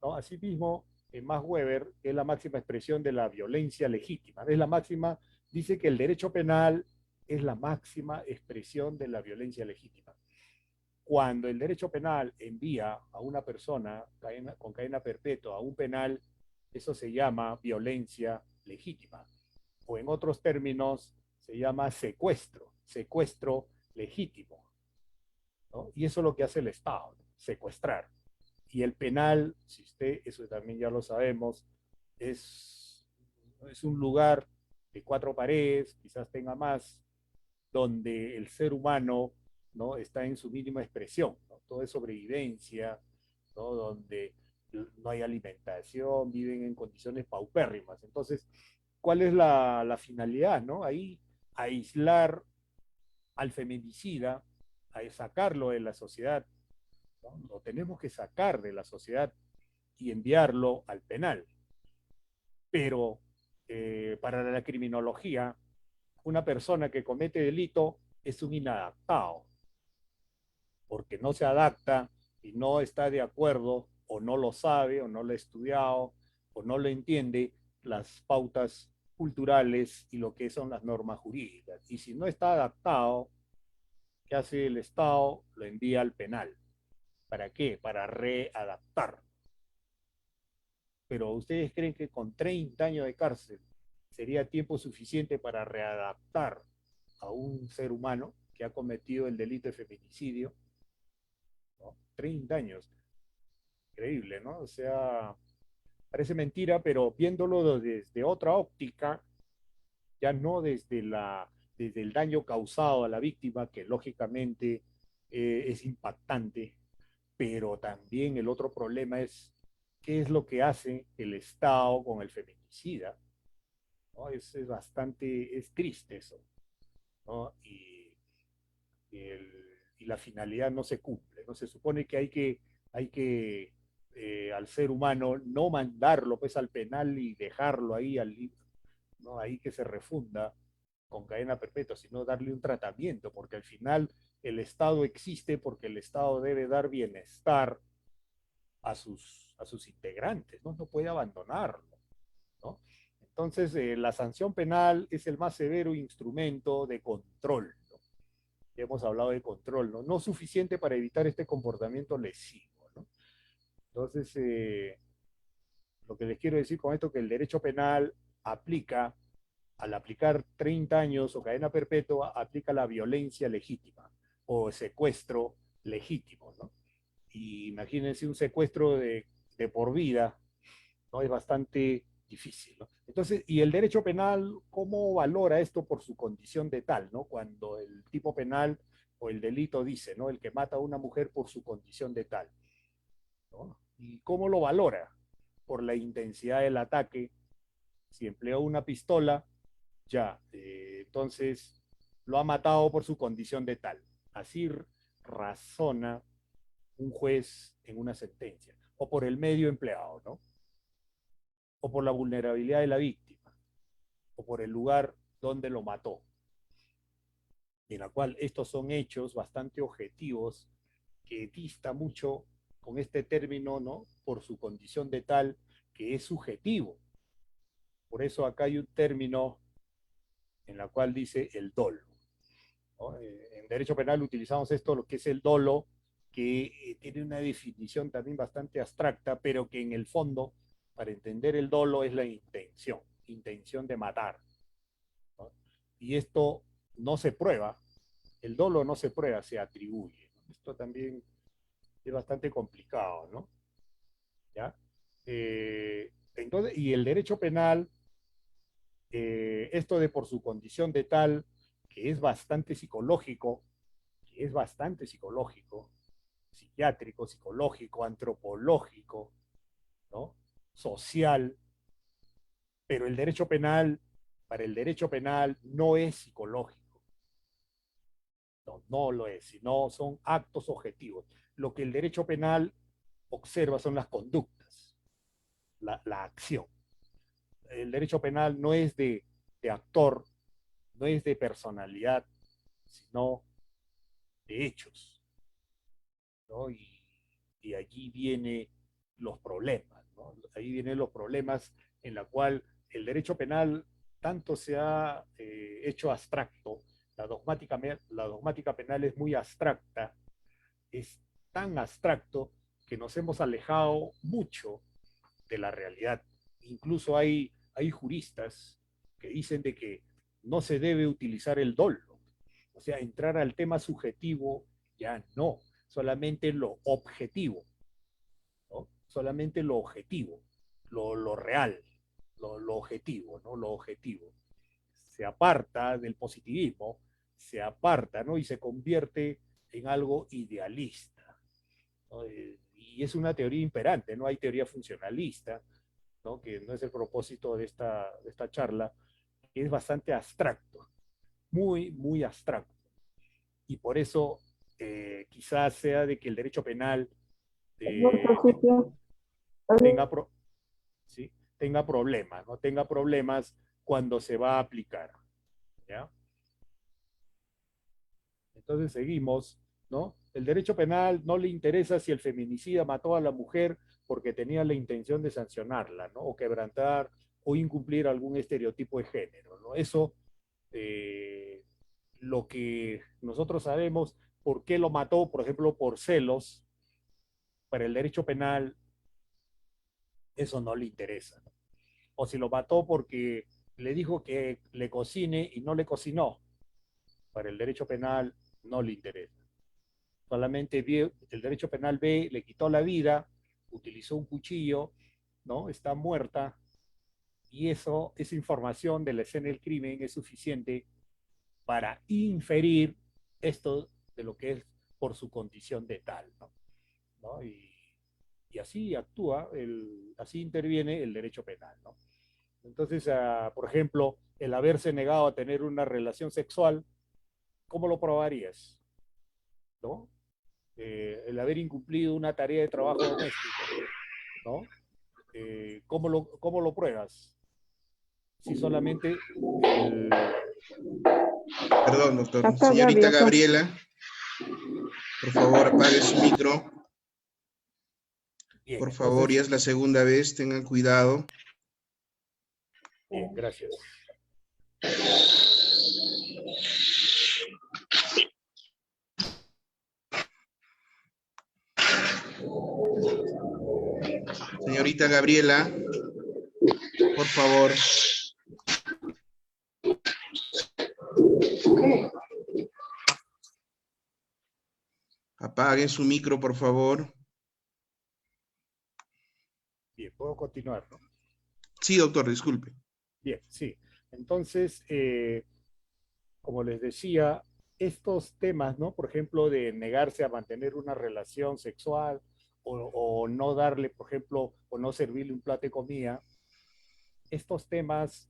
¿No? Asimismo, Max Weber es la máxima expresión de la violencia legítima. Es la máxima, dice que el derecho penal es la máxima expresión de la violencia legítima. Cuando el derecho penal envía a una persona con cadena perpetua a un penal, eso se llama violencia legítima. O en otros términos, se llama secuestro, secuestro legítimo, ¿no? Y eso es lo que hace el Estado, ¿no? Secuestrar. Y el penal, si usted, eso también ya lo sabemos, es un lugar de cuatro paredes, quizás tenga más, donde el ser humano, ¿no? Está en su mínima expresión, ¿no? Todo es sobrevivencia, ¿no? Donde no hay alimentación, viven en condiciones paupérrimas. Entonces, ¿cuál es la finalidad, ¿no? Ahí aislar al feminicida, a sacarlo de la sociedad, ¿no? Lo tenemos que sacar de la sociedad y enviarlo al penal. Pero para la criminología, una persona que comete delito es un inadaptado, porque no se adapta y no está de acuerdo, o no lo sabe, o no lo ha estudiado, o no lo entiende las pautas culturales y lo que son las normas jurídicas. Y si no está adaptado, ¿qué hace el Estado? Lo envía al penal. ¿Para qué? Para readaptar. Pero ¿ustedes creen que con 30 años de cárcel sería tiempo suficiente para readaptar a un ser humano que ha cometido el delito de feminicidio? ¿No? 30 años. Increíble, ¿no? O sea, parece mentira, pero viéndolo desde otra óptica, ya no desde el daño causado a la víctima, que lógicamente es impactante, pero también el otro problema es qué es lo que hace el Estado con el feminicida, ¿no? Es bastante, es triste eso, ¿no? Y la finalidad no se cumple, ¿no? Se supone que hay que al ser humano no mandarlo pues al penal y dejarlo ahí, ¿no? Ahí que se refunda con cadena perpetua, sino darle un tratamiento, porque al final el Estado existe porque el Estado debe dar bienestar a sus integrantes, ¿no? No puede abandonarlo, ¿no? Entonces, la sanción penal es el más severo instrumento de control, ¿no? hemos hablado de control, ¿no? No suficiente para evitar este comportamiento lesivo, ¿no? Entonces, lo que les quiero decir con esto es que el derecho penal aplica, al aplicar 30 años o cadena perpetua, aplica la violencia legítima o secuestro legítimo, ¿no? Y imagínense un secuestro de por vida, ¿no? Es bastante difícil, ¿no? Entonces, ¿y el derecho penal cómo valora esto por su condición de tal, ¿no? Cuando el tipo penal o el delito dice, ¿no? El que mata a una mujer por su condición de tal, ¿no? ¿Y cómo lo valora? Por la intensidad del ataque. Si empleó una pistola, ya, entonces lo ha matado por su condición de tal. Así razona un juez en una sentencia, o por el medio empleado, ¿no? O por la vulnerabilidad de la víctima, o por el lugar donde lo mató, en la cual estos son hechos bastante objetivos que dista mucho con este término, ¿no? Por su condición de tal, que es subjetivo. Por eso acá hay un término en la cual dice el dolo, ¿no? En derecho penal utilizamos esto, lo que es el dolo, que tiene una definición también bastante abstracta, pero que en el fondo, para entender el dolo, es la intención de matar, ¿no? Y esto no se prueba, el dolo no se prueba, se atribuye, ¿no? Esto también es bastante complicado, ¿no? ¿Ya? Entonces, y el derecho penal, esto de por su condición de tal, que es bastante psicológico, psiquiátrico, psicológico, antropológico, ¿no? Social, pero el derecho penal, para el derecho penal no es psicológico, no, no lo es, sino son actos objetivos. Lo que el derecho penal observa son las conductas, la acción. El derecho penal no es de actor, no es de personalidad, sino de hechos, ¿no? Y allí vienen los problemas, ¿no? Ahí vienen los problemas en la cual el derecho penal tanto se ha hecho abstracto, la dogmática penal es muy abstracta, es tan abstracto que nos hemos alejado mucho de la realidad. Incluso hay juristas que dicen de que no se debe utilizar el dolo, o sea, entrar al tema subjetivo ya no, solamente lo objetivo, ¿no? Solamente lo objetivo, lo real, lo objetivo, ¿no? Lo objetivo. Se aparta del positivismo, se aparta, ¿no? Y se convierte en algo idealista, ¿no? Y es una teoría imperante, no hay teoría funcionalista, ¿no? Que no es el propósito de esta charla, que es bastante abstracto, muy, muy abstracto. Y por eso quizás sea de que el derecho penal eh, tenga, ¿sí? Tenga problemas, ¿no? Tenga problemas cuando se va a aplicar, ¿ya? Entonces seguimos, ¿no? El derecho penal no le interesa si el feminicida mató a la mujer porque tenía la intención de sancionarla, ¿no? O quebrantar o incumplir algún estereotipo de género, ¿no? Eso, eh, lo que nosotros sabemos, por qué lo mató, por ejemplo, por celos, para el derecho penal, eso no le interesa, ¿no? O si lo mató porque le dijo que le cocine y no le cocinó, para el derecho penal no le interesa. Solamente vio, el derecho penal ve, le quitó la vida, utilizó un cuchillo, ¿no? Está muerta, y eso, esa información de la escena del crimen es suficiente para inferir esto de lo que es por su condición de tal, ¿no? ¿No? Y así actúa, así interviene el derecho penal, ¿no? Entonces, por ejemplo, el haberse negado a tener una relación sexual, ¿cómo lo probarías? ¿No? El haber incumplido una tarea de trabajo doméstico, ¿no? ¿Cómo lo pruebas? Si solamente el... Perdón, doctor. Señorita Gabriela, por favor, apague su micro. Bien, por entonces, favor, ya es la segunda vez, tengan cuidado. Bien, gracias. Señorita Gabriela, por favor. Apaguen su micro, por favor. Bien, puedo continuar, ¿no? Sí, doctor, disculpe. Bien, sí. Entonces, como les decía, estos temas, ¿no? Por ejemplo, de negarse a mantener una relación sexual o no darle, por ejemplo, o no servirle un plato de comida, estos temas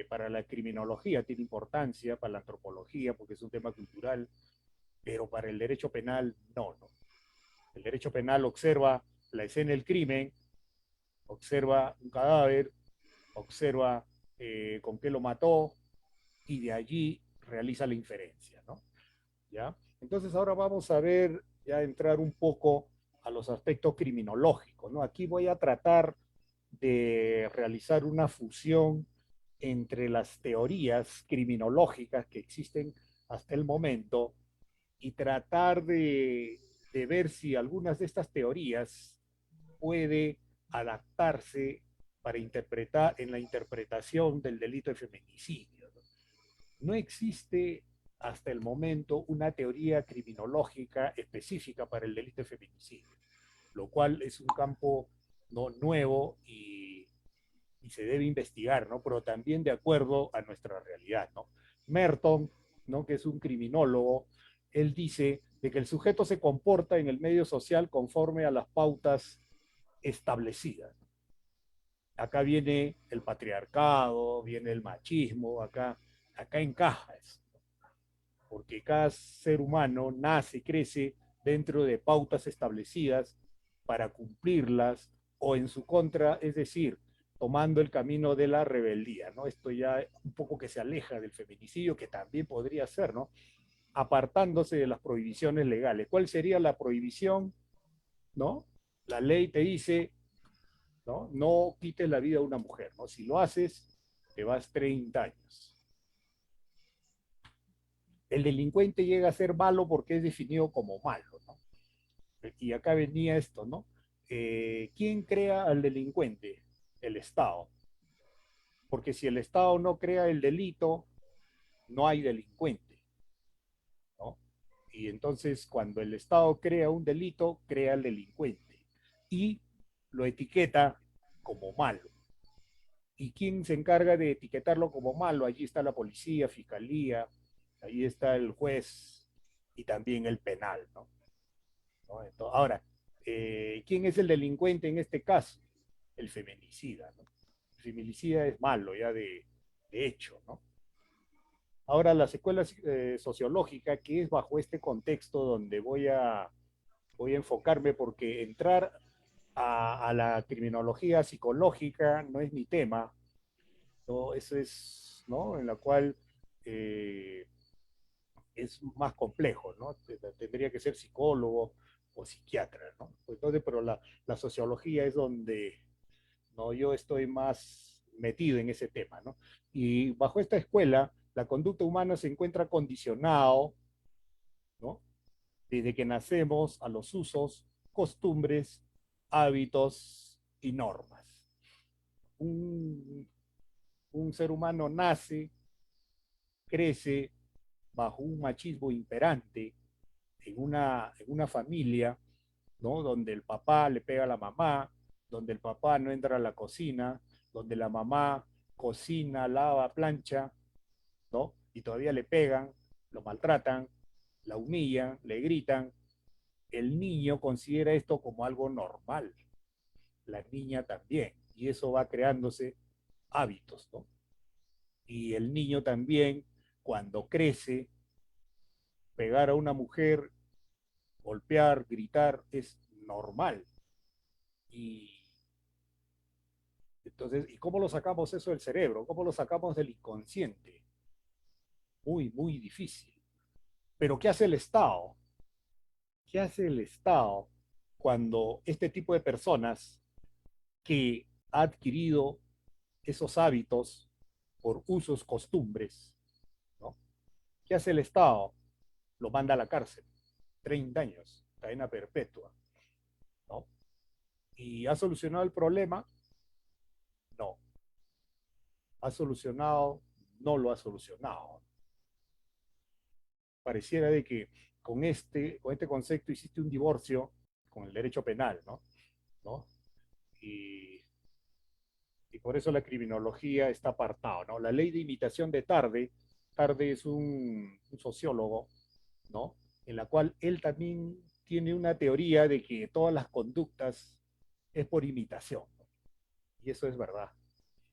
para la criminología tienen importancia, para la antropología, porque es un tema cultural, pero para el derecho penal no, no. El derecho penal observa la escena del crimen, observa un cadáver, observa con qué lo mató y de allí realiza la inferencia, ¿no? ¿Ya? Entonces ahora vamos a ver, ya entrar un poco a los aspectos criminológicos, ¿no? Aquí voy a tratar de realizar una fusión entre las teorías criminológicas que existen hasta el momento y tratar de ver si algunas de estas teorías puede adaptarse para interpretar en la interpretación del delito de feminicidio. No existe hasta el momento una teoría criminológica específica para el delito de feminicidio, lo cual es un campo no nuevo y se debe investigar, ¿no? Pero también de acuerdo a nuestra realidad, ¿no? Merton, ¿no? Que es un criminólogo, él dice de que el sujeto se comporta en el medio social conforme a las pautas establecidas. Acá viene el patriarcado, viene el machismo, acá encaja eso, porque cada ser humano nace y crece dentro de pautas establecidas para cumplirlas o en su contra, es decir, tomando el camino de la rebeldía, ¿no? Esto ya un poco que se aleja del feminicidio, que también podría ser, ¿no? Apartándose de las prohibiciones legales. ¿Cuál sería la prohibición? ¿No? La ley te dice, ¿no? No quites la vida a una mujer, ¿no? Si lo haces, te vas 30 años. El delincuente llega a ser malo porque es definido como malo, ¿no? Y acá venía esto, ¿no? ¿Quién crea al delincuente? El Estado. Porque si el Estado no crea el delito, no hay delincuente, ¿no? Y entonces cuando el Estado crea un delito, crea el delincuente y lo etiqueta como malo. ¿Y quién se encarga de etiquetarlo como malo? Allí está la policía, fiscalía, ahí está el juez y también el penal, ¿no? ¿No? Entonces, ahora, ¿quién es el delincuente en este caso? El feminicida, ¿no? El feminicida es malo ya de hecho, ¿no? Ahora, la secuela sociológica, que es bajo este contexto donde voy a enfocarme, porque entrar a la criminología psicológica no es mi tema, ¿no? Eso es, ¿no? En la cual eh, es más complejo, ¿no? Tendría que ser psicólogo o psiquiatra, ¿no? Entonces, pero la sociología es donde, ¿no? Yo estoy más metido en ese tema, ¿no? Y bajo esta escuela, la conducta humana se encuentra condicionado, ¿no? Desde que nacemos a los usos, costumbres, hábitos y normas. Un, un ser humano nace, crece bajo un machismo imperante en una familia, ¿no? Donde el papá le pega a la mamá, donde el papá no entra a la cocina, donde la mamá cocina, lava, plancha, ¿no? Y todavía le pegan, lo maltratan, la humillan, le gritan. El niño considera esto como algo normal, la niña también, y eso va creándose hábitos, ¿no? Y el niño también, cuando crece, pegar a una mujer, golpear, gritar, es normal. Y entonces, ¿y cómo lo sacamos eso del cerebro? ¿Cómo lo sacamos del inconsciente? Muy, muy difícil. Pero ¿qué hace el Estado? ¿Qué hace el Estado cuando este tipo de personas que ha adquirido esos hábitos por usos, costumbres, ¿no? ¿Qué hace el Estado? Lo manda a la cárcel. 30 años, cadena perpetua, ¿no? ¿Y ha solucionado el problema? No. ¿Ha solucionado? No lo ha solucionado. Pareciera de que con este concepto hiciste un divorcio con el derecho penal, ¿no? ¿No? Y, y por eso la criminología está apartada, ¿no? La ley de imitación de Tarde es un sociólogo, ¿no? En la cual él también tiene una teoría de que todas las conductas es por imitación, ¿no? Y eso es verdad.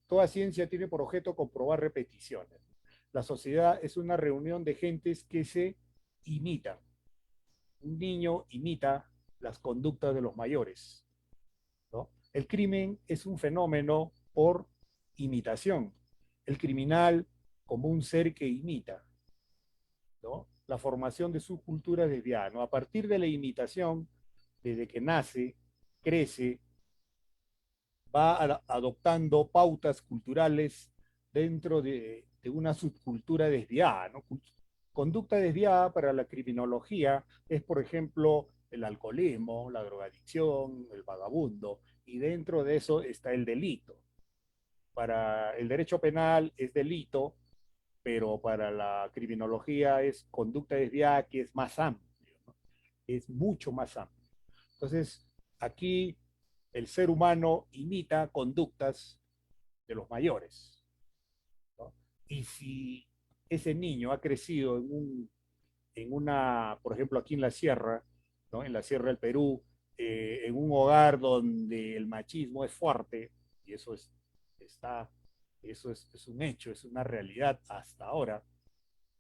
Toda ciencia tiene por objeto comprobar repeticiones. La sociedad es una reunión de gentes que se imitan. Un niño imita las conductas de los mayores, ¿no? El crimen es un fenómeno por imitación. El criminal como un ser que imita, ¿no? La formación de su cultura desviada, ¿no? A partir de la imitación, desde que nace, crece, va adoptando pautas culturales dentro de una subcultura desviada, ¿no? Conducta desviada para la criminología es, por ejemplo, el alcoholismo, la drogadicción, el vagabundo, y dentro de eso está el delito. Para el derecho penal es delito, pero para la criminología es conducta desviada, que es más amplio, ¿no? Es mucho más amplio. Entonces, aquí el ser humano imita conductas de los mayores, ¿no? Y si ese niño ha crecido por ejemplo, aquí en la sierra, ¿no? En la sierra del Perú, en un hogar donde el machismo es fuerte, y está, es un hecho, es una realidad hasta ahora,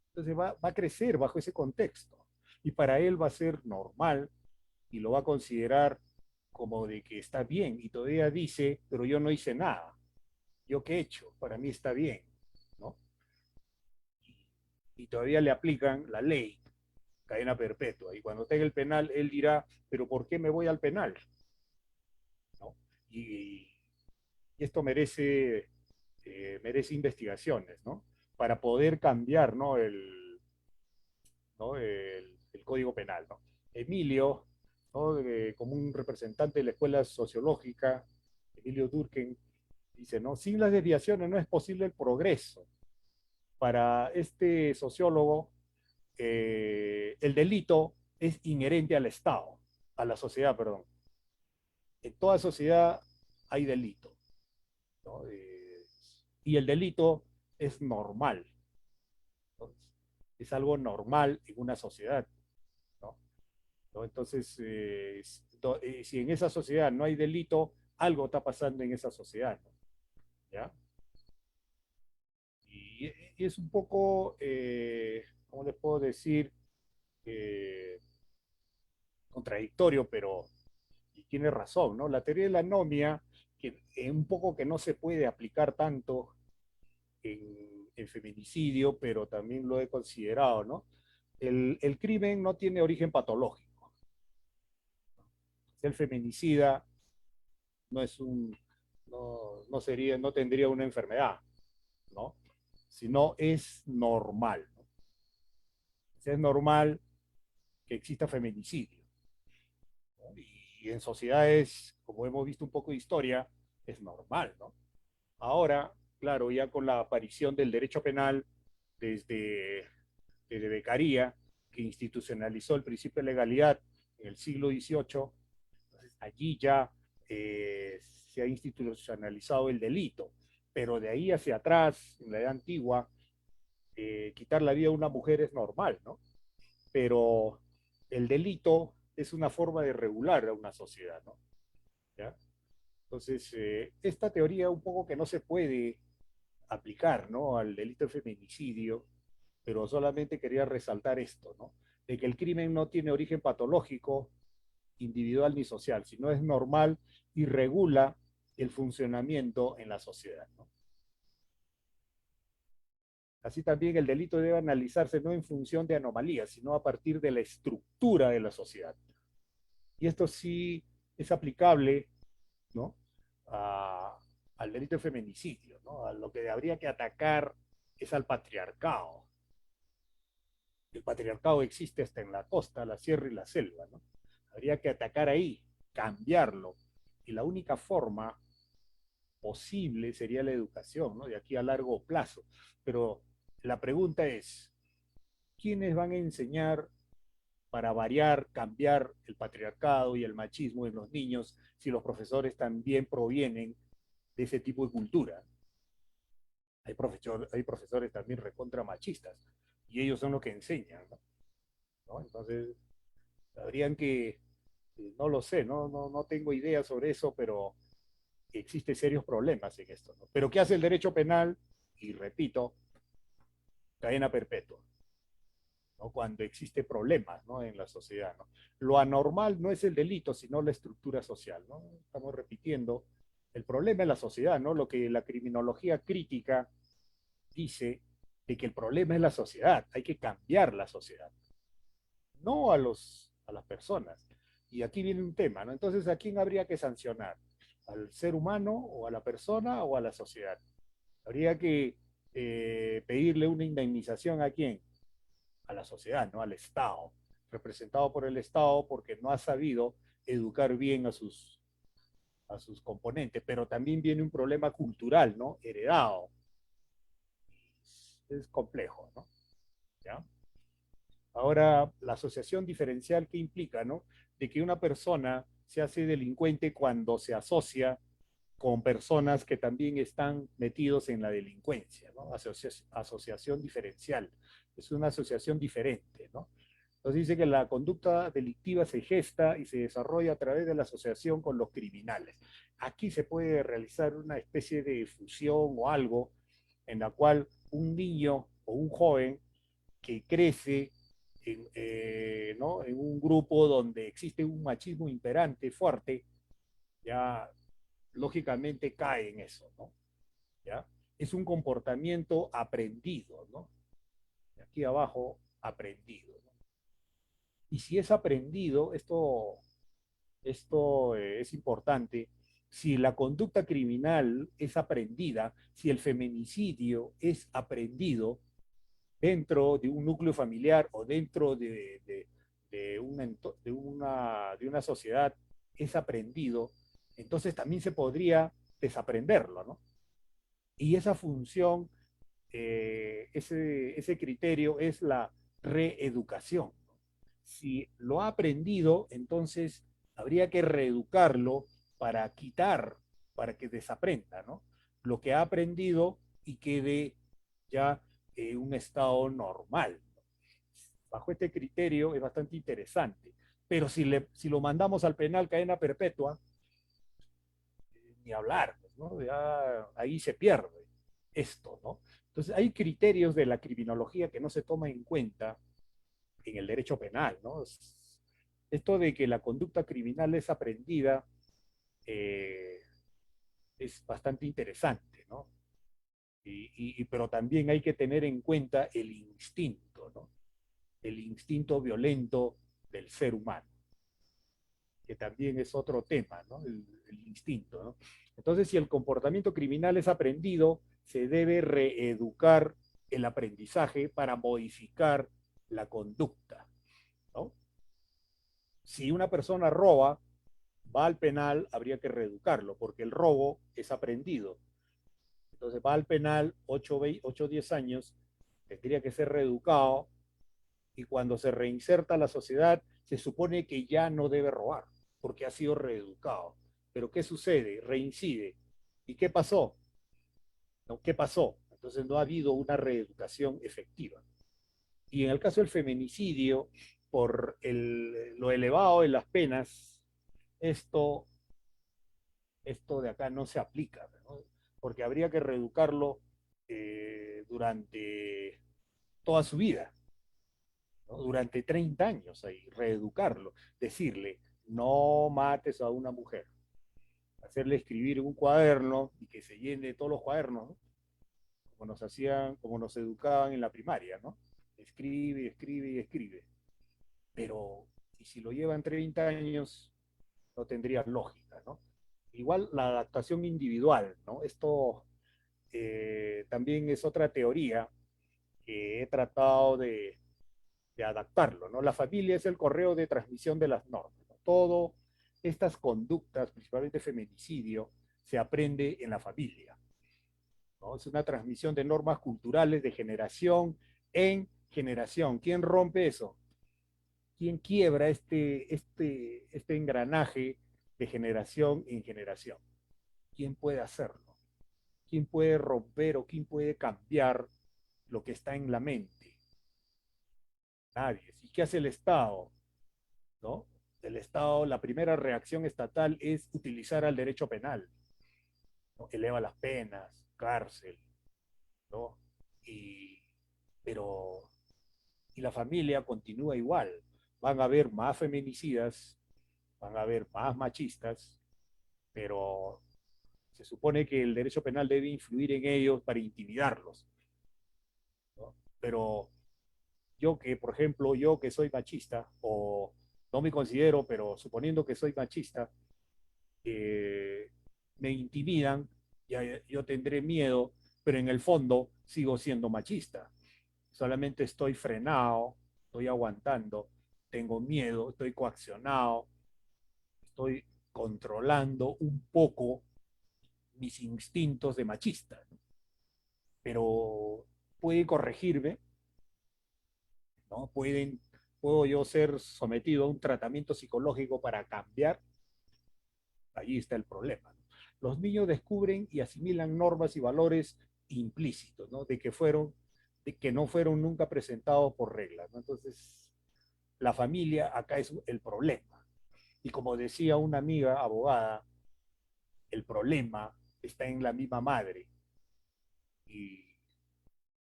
entonces va a crecer bajo ese contexto. Y para él va a ser normal y lo va a considerar como de que está bien. Y todavía dice, pero yo no hice nada. ¿Yo qué he hecho? Para mí está bien, ¿no? Y todavía le aplican la ley, cadena perpetua. Y cuando tenga el penal, él dirá, pero ¿por qué me voy al penal? ¿No? Y esto merece investigaciones, ¿no? Para poder cambiar, ¿no? El Código Penal, ¿no? Emilio, ¿no? Como un representante de la escuela sociológica, Emilio Durkheim, dice, ¿no? Sin las desviaciones no es posible el progreso. Para este sociólogo, el delito es inherente al Estado, a la sociedad, perdón. En toda sociedad hay delito, ¿no? Y el delito es normal, ¿no? Es algo normal en una sociedad, ¿no? ¿No? Entonces, si en esa sociedad no hay delito, algo está pasando en esa sociedad, ¿no? ¿Ya? Y es un poco, ¿cómo les puedo decir? Eh, Contradictorio, pero y tiene razón, ¿no? La teoría de la anomia, que un poco que no se puede aplicar tanto en feminicidio, pero también lo he considerado, ¿no? El crimen no tiene origen patológico. El feminicida no es un, no tendría una enfermedad, ¿no? Sino es normal, ¿no? Es normal que exista feminicidio, ¿no? Y en sociedades, como hemos visto un poco de historia, es normal, ¿no? Ahora, claro, ya con la aparición del derecho penal desde, desde Beccaria, que institucionalizó el principio de legalidad en el siglo XVIII, entonces allí ya se ha institucionalizado el delito, pero de ahí hacia atrás, en la edad antigua, quitar la vida a una mujer es normal, ¿no? Pero el delito es una forma de regular a una sociedad, ¿no? ¿Ya? Entonces, esta teoría un poco que no se puede aplicar, ¿no? Al delito de feminicidio, pero solamente quería resaltar esto, ¿no? De que el crimen no tiene origen patológico, individual ni social, sino es normal y regula el funcionamiento en la sociedad, ¿no? Así también el delito debe analizarse no en función de anomalías, sino a partir de la estructura de la sociedad. Y esto sí es aplicable, ¿no? Al delito de feminicidio, ¿no? A lo que habría que atacar es al patriarcado. El patriarcado existe hasta en la costa, la sierra y la selva, ¿no? Habría que atacar ahí, cambiarlo, Y la única forma posible sería la educación, ¿no? De aquí a largo plazo. Pero la pregunta es, ¿quiénes van a enseñar para variar, cambiar el patriarcado y el machismo en los niños si los profesores también provienen de ese tipo de cultura? Hay profesores también recontra machistas y ellos son los que enseñan, ¿no? ¿No? Entonces, habrían que, no lo sé, no tengo idea sobre eso, pero existen serios problemas en esto, ¿no? Pero ¿qué hace el derecho penal? Y repito, cadena perpetua, ¿no? Cuando existe problemas, ¿no? En la sociedad, ¿no? Lo anormal no es el delito, sino la estructura social, ¿no? Estamos repitiendo, el problema es la sociedad, ¿no? Lo que la criminología crítica dice de que el problema es la sociedad, hay que cambiar la sociedad, no a las personas. Y aquí viene un tema, ¿no? Entonces, ¿a quién habría que sancionar? ¿Al ser humano o a la persona o a la sociedad? Habría que pedirle una indemnización ¿a quién? A la sociedad, ¿no? Al Estado, representado por el Estado porque no ha sabido educar bien a sus componentes, pero también viene un problema cultural, ¿no? Heredado. Es complejo, ¿no? ¿Ya? Ahora, la asociación diferencial, ¿qué implica, no? De que una persona se hace delincuente cuando se asocia con personas que también están metidos en la delincuencia, ¿no? Asociación diferencial. Es una asociación diferente, ¿no? Entonces dice que la conducta delictiva se gesta y se desarrolla a través de la asociación con los criminales. Aquí se puede realizar una especie de fusión o algo en la cual un niño o un joven que crece ¿no? En un grupo donde existe un machismo imperante fuerte, ya lógicamente cae en eso, ¿no? ¿Ya? Es un comportamiento aprendido, ¿no? Aquí abajo, aprendido, ¿no? Y si es aprendido, esto es importante, si la conducta criminal es aprendida, si el feminicidio es aprendido, dentro de un núcleo familiar o dentro de una sociedad es aprendido, entonces también se podría desaprenderlo, ¿no? Y esa función, ese criterio es la reeducación. Si lo ha aprendido, entonces habría que reeducarlo para quitar, para que desaprenda, ¿no? Lo que ha aprendido y quede ya un estado normal. Bajo este criterio es bastante interesante. Pero si lo mandamos al penal cadena perpetua, ni hablar, ¿no? Ya ahí se pierde esto, ¿no? Entonces hay criterios de la criminología que no se toman en cuenta en el derecho penal, ¿no? Esto de que la conducta criminal es aprendida eh, es bastante interesante, ¿no? Pero también hay que tener en cuenta el instinto, ¿no? El instinto violento del ser humano, que también es otro tema, ¿no? El instinto, ¿no? Entonces, si el comportamiento criminal es aprendido, se debe reeducar el aprendizaje para modificar la conducta, ¿no? Si una persona roba, va al penal, habría que reeducarlo, porque el robo es aprendido. Entonces va al penal 8 o 10 años, tendría que ser reeducado y cuando se reinserta a la sociedad, se supone que ya no debe robar, porque ha sido reeducado. Pero ¿qué sucede? Reincide. ¿Y qué pasó? ¿No? ¿Qué pasó? Entonces no ha habido una reeducación efectiva. Y en el caso del feminicidio, por lo elevado de las penas, esto, esto de acá no se aplica, ¿no? Porque habría que reeducarlo durante toda su vida, ¿no? Durante 30 años ahí, reeducarlo, decirle, no mates a una mujer, hacerle escribir un cuaderno y que se llene todos los cuadernos, ¿no? Como nos hacían, como nos educaban en la primaria, ¿no? Escribe, escribe y escribe. Pero, ¿y si lo llevan 30 años? No tendría lógica, ¿no? Igual la adaptación individual, ¿no? Esto también es otra teoría que he tratado de adaptarlo, ¿no? La familia es el correo de transmisión de las normas, ¿no? Todo estas conductas, principalmente feminicidio, se aprende en la familia, ¿no? Es una transmisión de normas culturales de generación en generación. ¿Quién rompe eso? ¿Quién quiebra este engranaje de generación en generación? ¿Quién puede hacerlo? ¿Quién puede romper o quién puede cambiar lo que está en la mente? Nadie. ¿Y qué hace el Estado? ¿No? El Estado, la primera reacción estatal es utilizar al derecho penal, ¿no? Eleva las penas, cárcel, ¿no? Y, pero, y la familia continúa igual. Van a haber más feminicidas, van a haber más machistas, pero se supone que el derecho penal debe influir en ellos para intimidarlos, ¿no? Pero por ejemplo, yo que soy machista, o no me considero, pero suponiendo que soy machista, eh, me intimidan, ya, yo tendré miedo, pero en el fondo sigo siendo machista. Solamente estoy frenado, estoy aguantando, tengo miedo, estoy coaccionado, estoy controlando un poco mis instintos de machista, ¿no? Pero puede corregirme, ¿no? Puedo yo ser sometido a un tratamiento psicológico para cambiar. Allí está el problema, ¿no? Los niños descubren y asimilan normas y valores implícitos, ¿no? De que no fueron nunca presentados por reglas, ¿no? Entonces, la familia acá es el problema. Y como decía una amiga abogada, el problema está en la misma madre. Y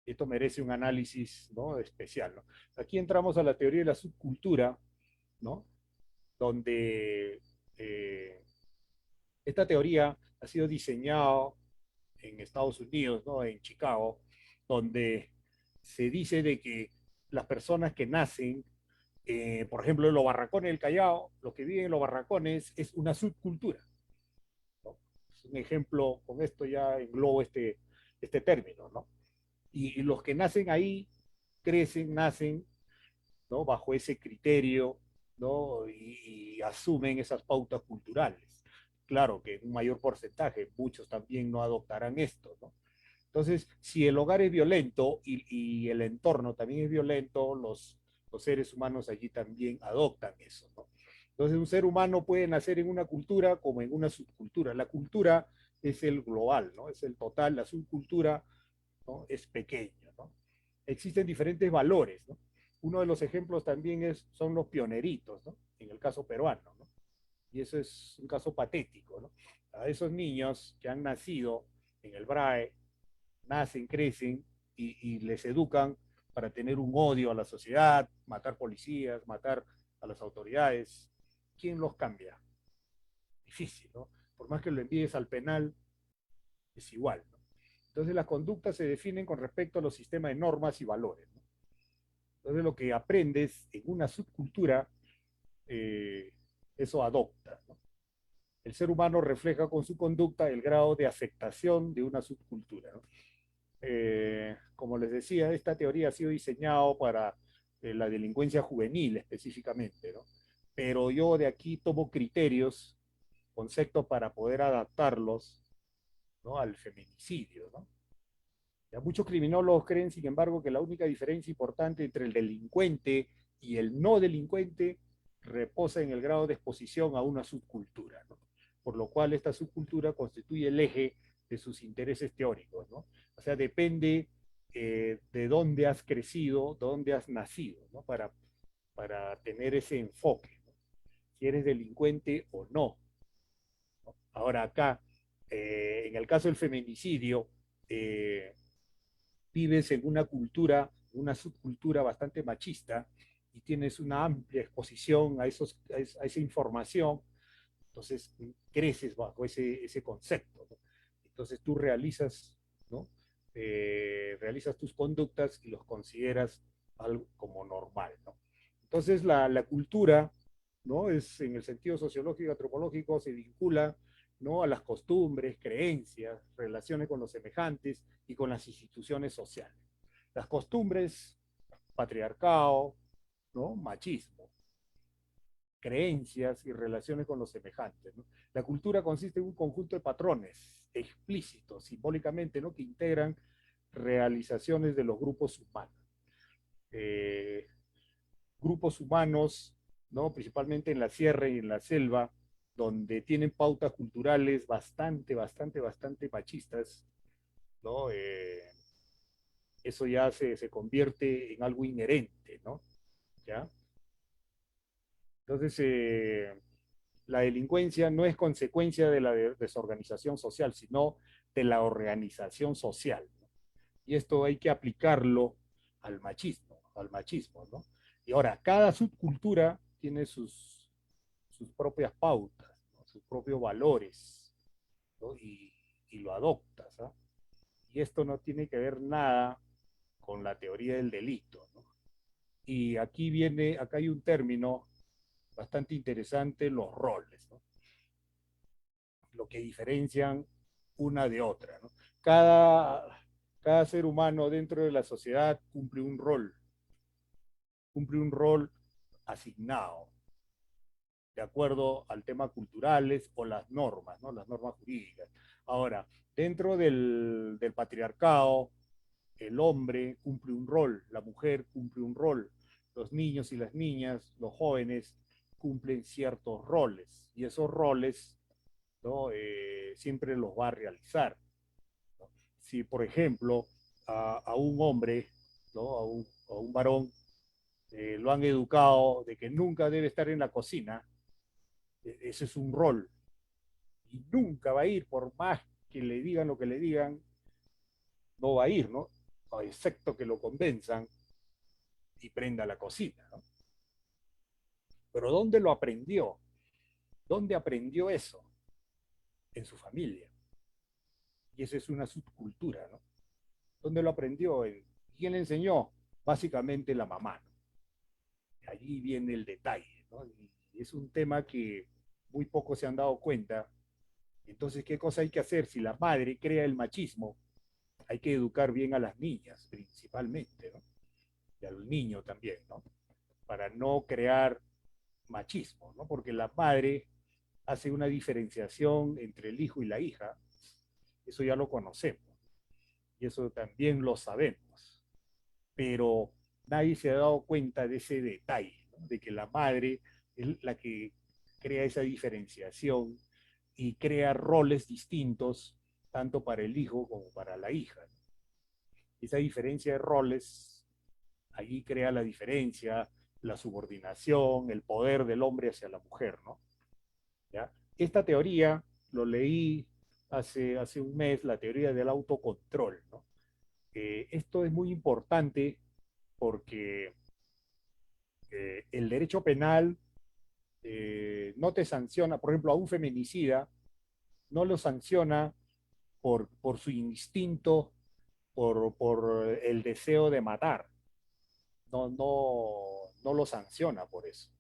esto merece un análisis, ¿no?, especial, ¿no? Aquí entramos a la teoría de la subcultura, ¿no? Donde esta teoría ha sido diseñada en Estados Unidos, ¿no?, en Chicago, donde se dice de que las personas que nacen, por ejemplo, en los barracones del Callao, los que viven en los barracones es una subcultura, ¿no? Es un ejemplo, con esto ya englobo este término, ¿no? Y los que nacen ahí crecen, nacen, ¿no?, bajo ese criterio, ¿no? Y asumen esas pautas culturales. Claro que en un mayor porcentaje, muchos también no adoptarán esto, ¿no? Entonces, si el hogar es violento y el entorno también es violento, los seres humanos allí también adoptan eso, ¿no? Entonces, un ser humano puede nacer en una cultura como en una subcultura. La cultura es el global, ¿no? Es el total, la subcultura, ¿no?, es pequeño, ¿no? Existen diferentes valores, ¿no? Uno de los ejemplos también son los pioneritos, ¿no? En el caso peruano, ¿no? Y eso es un caso patético, ¿no? A esos niños que han nacido en el BRAE, nacen, crecen y les educan para tener un odio a la sociedad, matar policías, matar a las autoridades. ¿Quién los cambia? Difícil, ¿no? Por más que lo envíes al penal, es igual, ¿no? Entonces las conductas se definen con respecto a los sistemas de normas y valores, ¿no? Entonces lo que aprendes en una subcultura, eh, eso adopta, ¿no? El ser humano refleja con su conducta el grado de aceptación de una subcultura, ¿no? Como les decía, esta teoría ha sido diseñada para la delincuencia juvenil específicamente, ¿no? Pero yo de aquí tomo criterios, conceptos para poder adaptarlos, ¿no?, al feminicidio, ¿no? Ya muchos criminólogos creen, sin embargo, que la única diferencia importante entre el delincuente y el no delincuente reposa en el grado de exposición a una subcultura, ¿no? Por lo cual esta subcultura constituye el eje de sus intereses teóricos, ¿no? O sea, depende de dónde has crecido, dónde has nacido, ¿no? Para tener ese enfoque, ¿no?, si eres delincuente o no, ¿no? Ahora acá, en el caso del feminicidio, eh, vives en una cultura, una subcultura bastante machista y tienes una amplia exposición a esa información, entonces creces bajo ese concepto, ¿no? Entonces tú realizas, ¿no?, realizas tus conductas y los consideras algo como normal, ¿no? Entonces la cultura, ¿no?, es en el sentido sociológico, antropológico, se vincula, ¿no?, a las costumbres, creencias, relaciones con los semejantes y con las instituciones sociales. Las costumbres, patriarcado, ¿no?, machismo. creencias y relaciones con los semejantes, ¿no? La cultura consiste en un conjunto de patrones explícitos, simbólicamente, ¿no? Que integran realizaciones de los grupos humanos. Eh, Grupos humanos, ¿no? Principalmente en la sierra y en la selva, donde tienen pautas culturales bastante machistas, ¿no? Eso ya se convierte en algo inherente, ¿no? ¿Ya? Entonces, la delincuencia no es consecuencia de la desorganización social, sino de la organización social, ¿no? Y esto hay que aplicarlo al machismo, ¿no? Y ahora, cada subcultura tiene sus propias pautas, ¿no? Sus propios valores, ¿no? Y lo adoptas, ¿no? Y esto no tiene que ver nada con la teoría del delito, ¿no? Y acá hay un término bastante interesante, los roles, ¿no? Lo que diferencian una de otra, ¿no? Cada ser humano dentro de la sociedad cumple un rol asignado, de acuerdo al tema culturales o las normas, ¿no? Las normas jurídicas. Ahora, dentro del patriarcado, el hombre cumple un rol, la mujer cumple un rol, los niños y las niñas, los jóvenes cumplen ciertos roles, y esos roles, ¿no? Siempre los va a realizar, ¿no? Si, por ejemplo, a un hombre, ¿no? A un varón, lo han educado de que nunca debe estar en la cocina, ese es un rol, y nunca va a ir, por más que le digan lo que le digan, no va a ir, ¿no? Excepto que lo convenzan y prenda la cocina, ¿no? Pero ¿dónde lo aprendió? ¿Dónde aprendió eso? En su familia. Y esa es una subcultura, ¿no? ¿Dónde lo aprendió? ¿Quién le enseñó? Básicamente la mamá, ¿no? Allí viene el detalle, ¿no? Y es un tema que muy pocos se han dado cuenta. Entonces, ¿qué cosa hay que hacer? Si la madre crea el machismo, hay que educar bien a las niñas, principalmente, ¿no? Y al niño también, ¿no? Para no crear machismo, ¿no? Porque la madre hace una diferenciación entre el hijo y la hija, eso ya lo conocemos, y eso también lo sabemos, pero nadie se ha dado cuenta de ese detalle, ¿no? De que la madre es la que crea esa diferenciación y crea roles distintos tanto para el hijo como para la hija, ¿no? Esa diferencia de roles, allí crea la diferencia, la subordinación, el poder del hombre hacia la mujer, ¿no? ¿Ya? Esta teoría lo leí hace un mes, la teoría del autocontrol, ¿no? Esto es muy importante porque el derecho penal no te sanciona, por ejemplo, a un feminicida no lo sanciona por su instinto, por el deseo de matar, no lo sanciona por eso,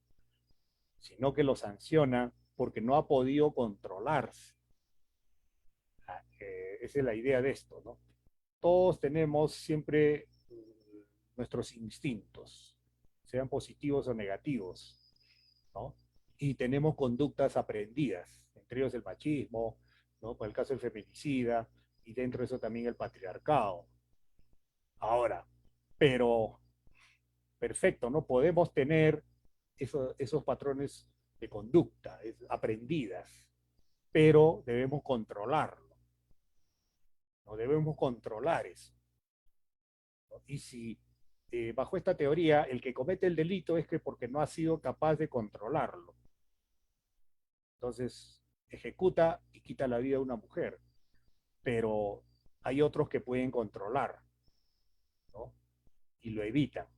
sino que lo sanciona porque no ha podido controlarse. Esa es la idea de esto, ¿no? Todos tenemos siempre nuestros instintos, sean positivos o negativos, ¿no? Y tenemos conductas aprendidas, entre ellos el machismo, ¿no? Por el caso del feminicida, y dentro de eso también el patriarcado. Ahora, pero perfecto, ¿no? Podemos tener esos patrones de conducta aprendidas, pero debemos controlarlo, ¿no? Debemos controlar eso, ¿no? Y si bajo esta teoría el que comete el delito es que porque no ha sido capaz de controlarlo, entonces ejecuta y quita la vida de una mujer, pero hay otros que pueden controlar, ¿no? Y lo evitan,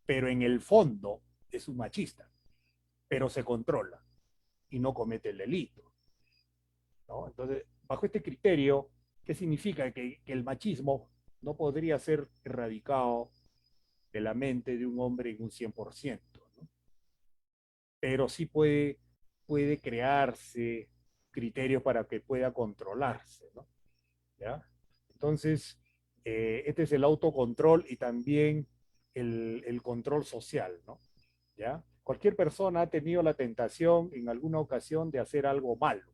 pero en el fondo es un machista, pero se controla y no comete el delito, ¿no? Entonces, bajo este criterio, ¿qué significa? Que el machismo no podría ser erradicado de la mente de un hombre en un 100%, ¿no? Pero sí puede crearse criterios para que pueda controlarse, ¿no? ¿Ya? Entonces, este es el autocontrol y también el control social, ¿no? ¿Ya? Cualquier persona ha tenido la tentación en alguna ocasión de hacer algo malo,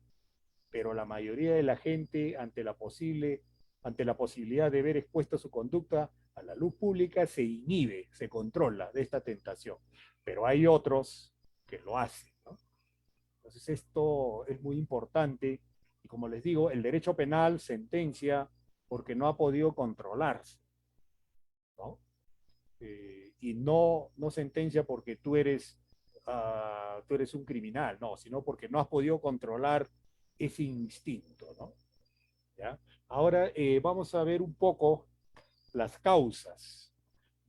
pero la mayoría de la gente ante la posibilidad de ver expuesta su conducta a la luz pública se inhibe, se controla de esta tentación. Pero hay otros que lo hacen, ¿no? Entonces esto es muy importante y como les digo, el derecho penal sentencia porque no ha podido controlarse, ¿no? Y no sentencia porque tú eres un criminal, no, sino porque no has podido controlar ese instinto, ¿no? ¿Ya? Ahora vamos a ver un poco las causas,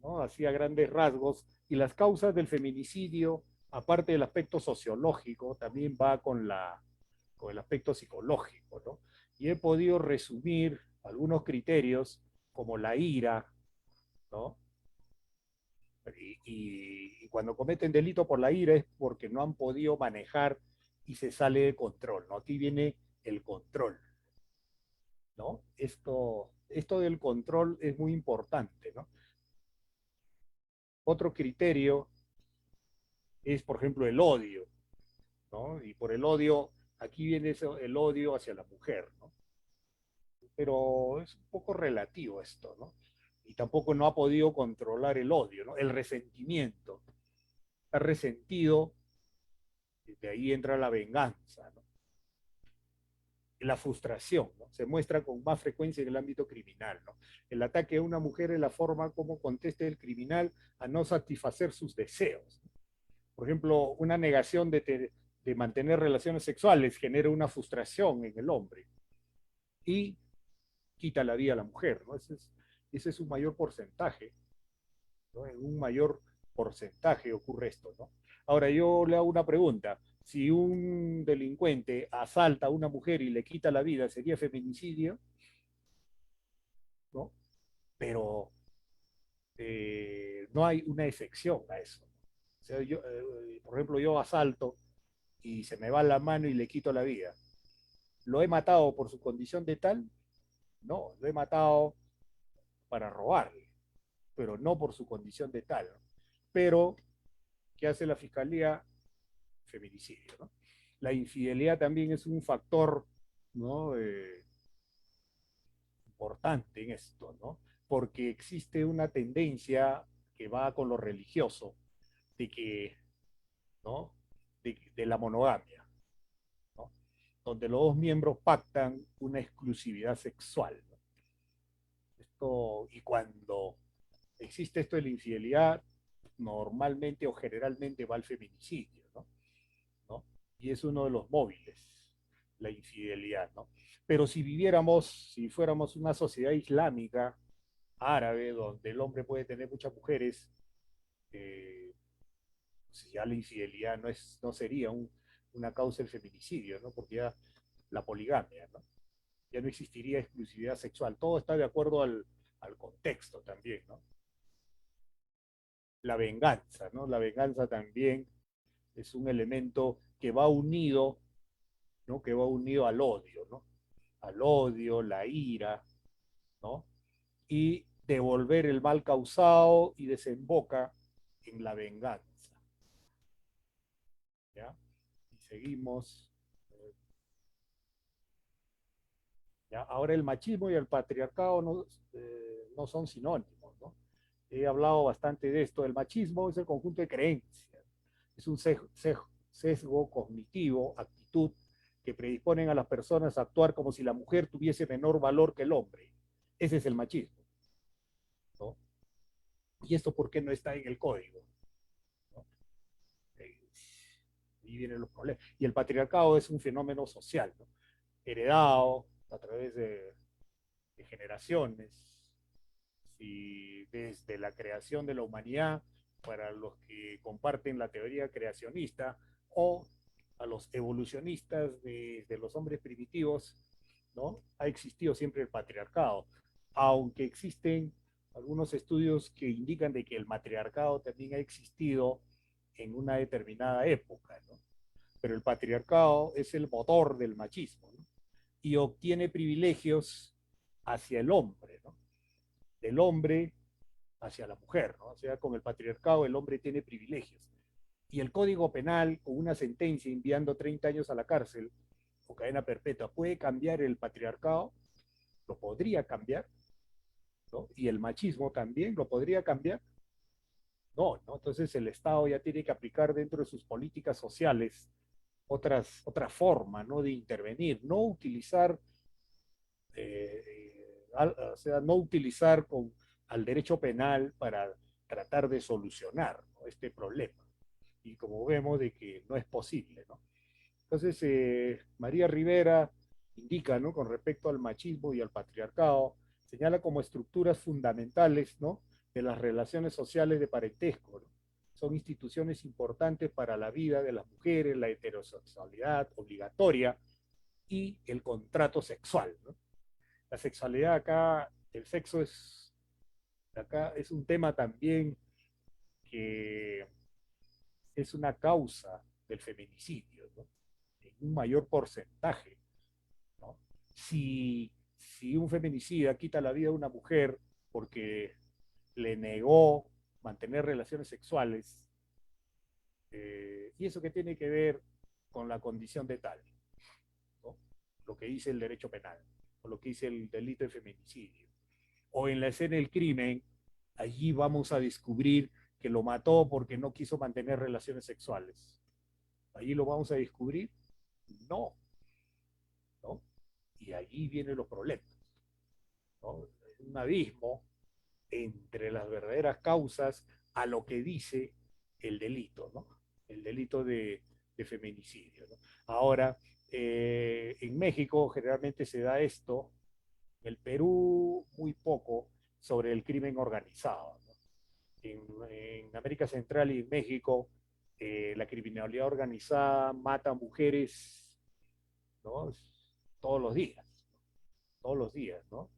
¿no? Así a grandes rasgos, y las causas del feminicidio, aparte del aspecto sociológico, también va con el aspecto psicológico, ¿no? Y he podido resumir algunos criterios como la ira, ¿no? Y cuando cometen delito por la ira es porque no han podido manejar y se sale de control, ¿no? Aquí viene el control, ¿no? Esto del control es muy importante, ¿no? Otro criterio es, por ejemplo, el odio, ¿no? Y por el odio, aquí viene el odio hacia la mujer, ¿no? Pero es un poco relativo esto, ¿no? Y tampoco no ha podido controlar el odio, ¿no? El resentimiento. Está resentido, de ahí entra la venganza, ¿no? La frustración, ¿no? Se muestra con más frecuencia en el ámbito criminal, ¿no? El ataque a una mujer es la forma como contesta el criminal a no satisfacer sus deseos, ¿no? Por ejemplo, una negación de mantener relaciones sexuales genera una frustración en el hombre y quita la vida a la mujer, ¿no? Ese es un mayor porcentaje, ¿no? En un mayor porcentaje ocurre esto, ¿no? Ahora yo le hago una pregunta. Si un delincuente asalta a una mujer y le quita la vida, ¿sería feminicidio? ¿No? Pero no hay una excepción a eso. O sea, por ejemplo, yo asalto y se me va la mano y le quito la vida. ¿Lo he matado por su condición de tal? No, lo he matado para robarle, pero no por su condición de tal, ¿no? Pero, ¿qué hace la fiscalía? Feminicidio, ¿no? La infidelidad también es un factor, ¿no? Importante en esto, ¿no? Porque existe una tendencia que va con lo religioso, de que, ¿no? De la monogamia, ¿no? Donde los dos miembros pactan una exclusividad sexual, ¿no? Y cuando existe esto de la infidelidad, normalmente o generalmente va al feminicidio, ¿no? ¿No? Y es uno de los móviles, la infidelidad, ¿no? Pero si fuéramos una sociedad islámica, árabe, donde el hombre puede tener muchas mujeres, eh, pues ya la infidelidad no sería una causa del feminicidio, ¿no? Porque ya la poligamia, ¿no? Ya no existiría exclusividad sexual. Todo está de acuerdo al contexto también, ¿no? La venganza, ¿no? La venganza también es un elemento que va unido, ¿no? Que va unido al odio, ¿no? Al odio, la ira, ¿no? Y devolver el mal causado y desemboca en la venganza, ¿ya? Y seguimos. ¿Ya? Ahora el machismo y el patriarcado no son sinónimos, ¿no? He hablado bastante de esto. El machismo es el conjunto de creencias, es un sesgo cognitivo, actitud, que predisponen a las personas a actuar como si la mujer tuviese menor valor que el hombre. Ese es el machismo, ¿no? ¿Y esto por qué no está en el código? ¿No? Y vienen los problemas. Y el patriarcado es un fenómeno social, ¿no? Heredado a través de generaciones, y desde la creación de la humanidad para los que comparten la teoría creacionista o a los evolucionistas de los hombres primitivos, ¿no? Ha existido siempre el patriarcado, aunque existen algunos estudios que indican de que el matriarcado también ha existido en una determinada época, ¿no? Pero el patriarcado es el motor del machismo, ¿no? Y obtiene privilegios hacia el hombre, ¿no? Del hombre hacia la mujer, ¿no? O sea, con el patriarcado el hombre tiene privilegios Y el Código Penal, con una sentencia enviando 30 años a la cárcel o cadena perpetua, ¿puede cambiar el patriarcado? ¿Lo podría cambiar? ¿No? Y el machismo también lo podría cambiar. No, ¿no? Entonces el Estado ya tiene que aplicar dentro de sus políticas sociales otra forma, ¿no? De intervenir, no utilizar, o sea, no utilizar al derecho penal para tratar de solucionar, ¿no? Este problema. Y como vemos de que no es posible, ¿no? Entonces, María Rivera indica, ¿no? Con respecto al machismo y al patriarcado, señala como estructuras fundamentales, ¿no? De las relaciones sociales de parentesco, ¿no? Son instituciones importantes para la vida de las mujeres, la heterosexualidad obligatoria y el contrato sexual, ¿no? La sexualidad acá, el sexo acá es un tema también que es una causa del feminicidio, ¿no? En un mayor porcentaje, ¿no? Si un feminicida quita la vida de una mujer porque le negó mantener relaciones sexuales, ¿y eso qué tiene que ver con la condición de tal? ¿No? Lo que dice el derecho penal, o lo que dice el delito de feminicidio. O en la escena del crimen, allí vamos a descubrir que lo mató porque no quiso mantener relaciones sexuales. Allí lo vamos a descubrir. No, ¿no? Y allí vienen los problemas, ¿no? Un abismo entre las verdaderas causas a lo que dice el delito, ¿no? El delito de feminicidio, ¿no? Ahora, en México generalmente se da esto, en el Perú muy poco, sobre el crimen organizado, ¿no? En América Central y en México, la criminalidad organizada mata mujeres, ¿no? Todos los días, todos los días, ¿no?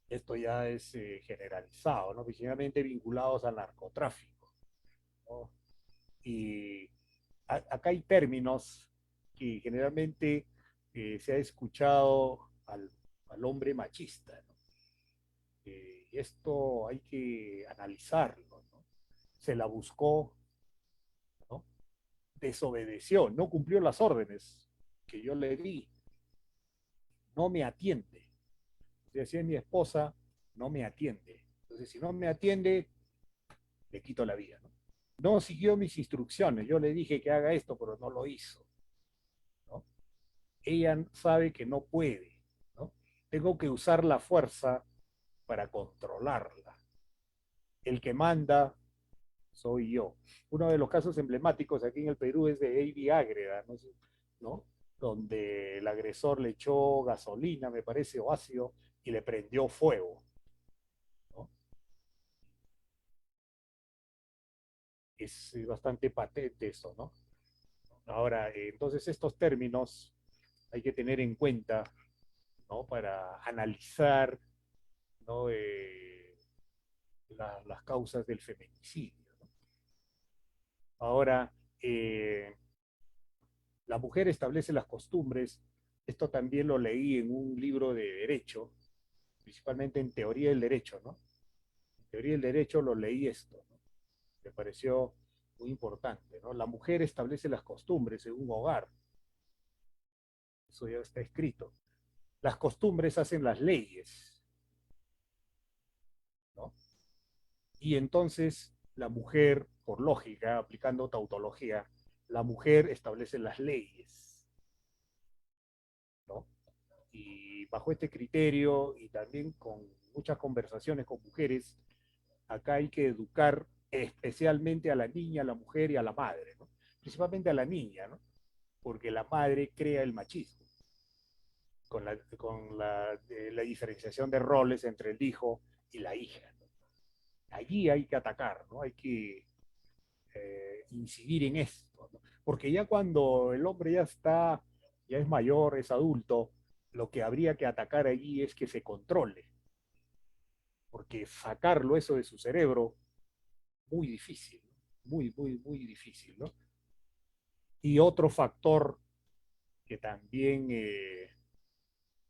Esto ya es generalizado, ¿no? Generalmente vinculados al narcotráfico, ¿no? Y acá hay términos que generalmente se ha escuchado al hombre machista, ¿no? Y esto hay que analizarlo, ¿no? Se la buscó, ¿no? Desobedeció, no cumplió las órdenes que yo le di, no me atiende. Si decía mi esposa, no me atiende. Entonces, si no me atiende, le quito la vida, ¿no? No siguió mis instrucciones, yo le dije que haga esto, pero no lo hizo, ¿no? Ella sabe que no puede, ¿no? Tengo que usar la fuerza para controlarla. El que manda soy yo. Uno de los casos emblemáticos aquí en el Perú es de Avi Ágreda, ¿no? ¿No? Donde el agresor le echó gasolina, me parece, o ácido, y le prendió fuego, ¿no? Es bastante patente eso, ¿no? Ahora, entonces estos términos hay que tener en cuenta, ¿no? Para analizar, ¿no? Las causas del feminicidio, ¿no? Ahora, la mujer establece las costumbres. Esto también lo leí en un libro de derecho, principalmente en teoría del derecho, ¿no? En teoría del derecho lo leí esto, ¿no? Me pareció muy importante, ¿no? La mujer establece las costumbres en un hogar. Eso ya está escrito. Las costumbres hacen las leyes, ¿no? Y entonces la mujer, por lógica, aplicando tautología, la mujer establece las leyes, ¿no? Y bajo este criterio y también con muchas conversaciones con mujeres, acá hay que educar especialmente a la niña, a la mujer y a la madre, ¿no? Principalmente a la niña, ¿no? Porque la madre crea el machismo con la diferenciación de roles entre el hijo y la hija, ¿no? Allí hay que atacar, ¿no? Hay que incidir en esto, ¿no? Porque ya cuando el hombre ya es mayor, es adulto, lo que habría que atacar allí es que se controle, porque sacarlo eso de su cerebro, muy difícil, ¿no? Muy, muy, muy difícil, ¿no? Y otro factor que también,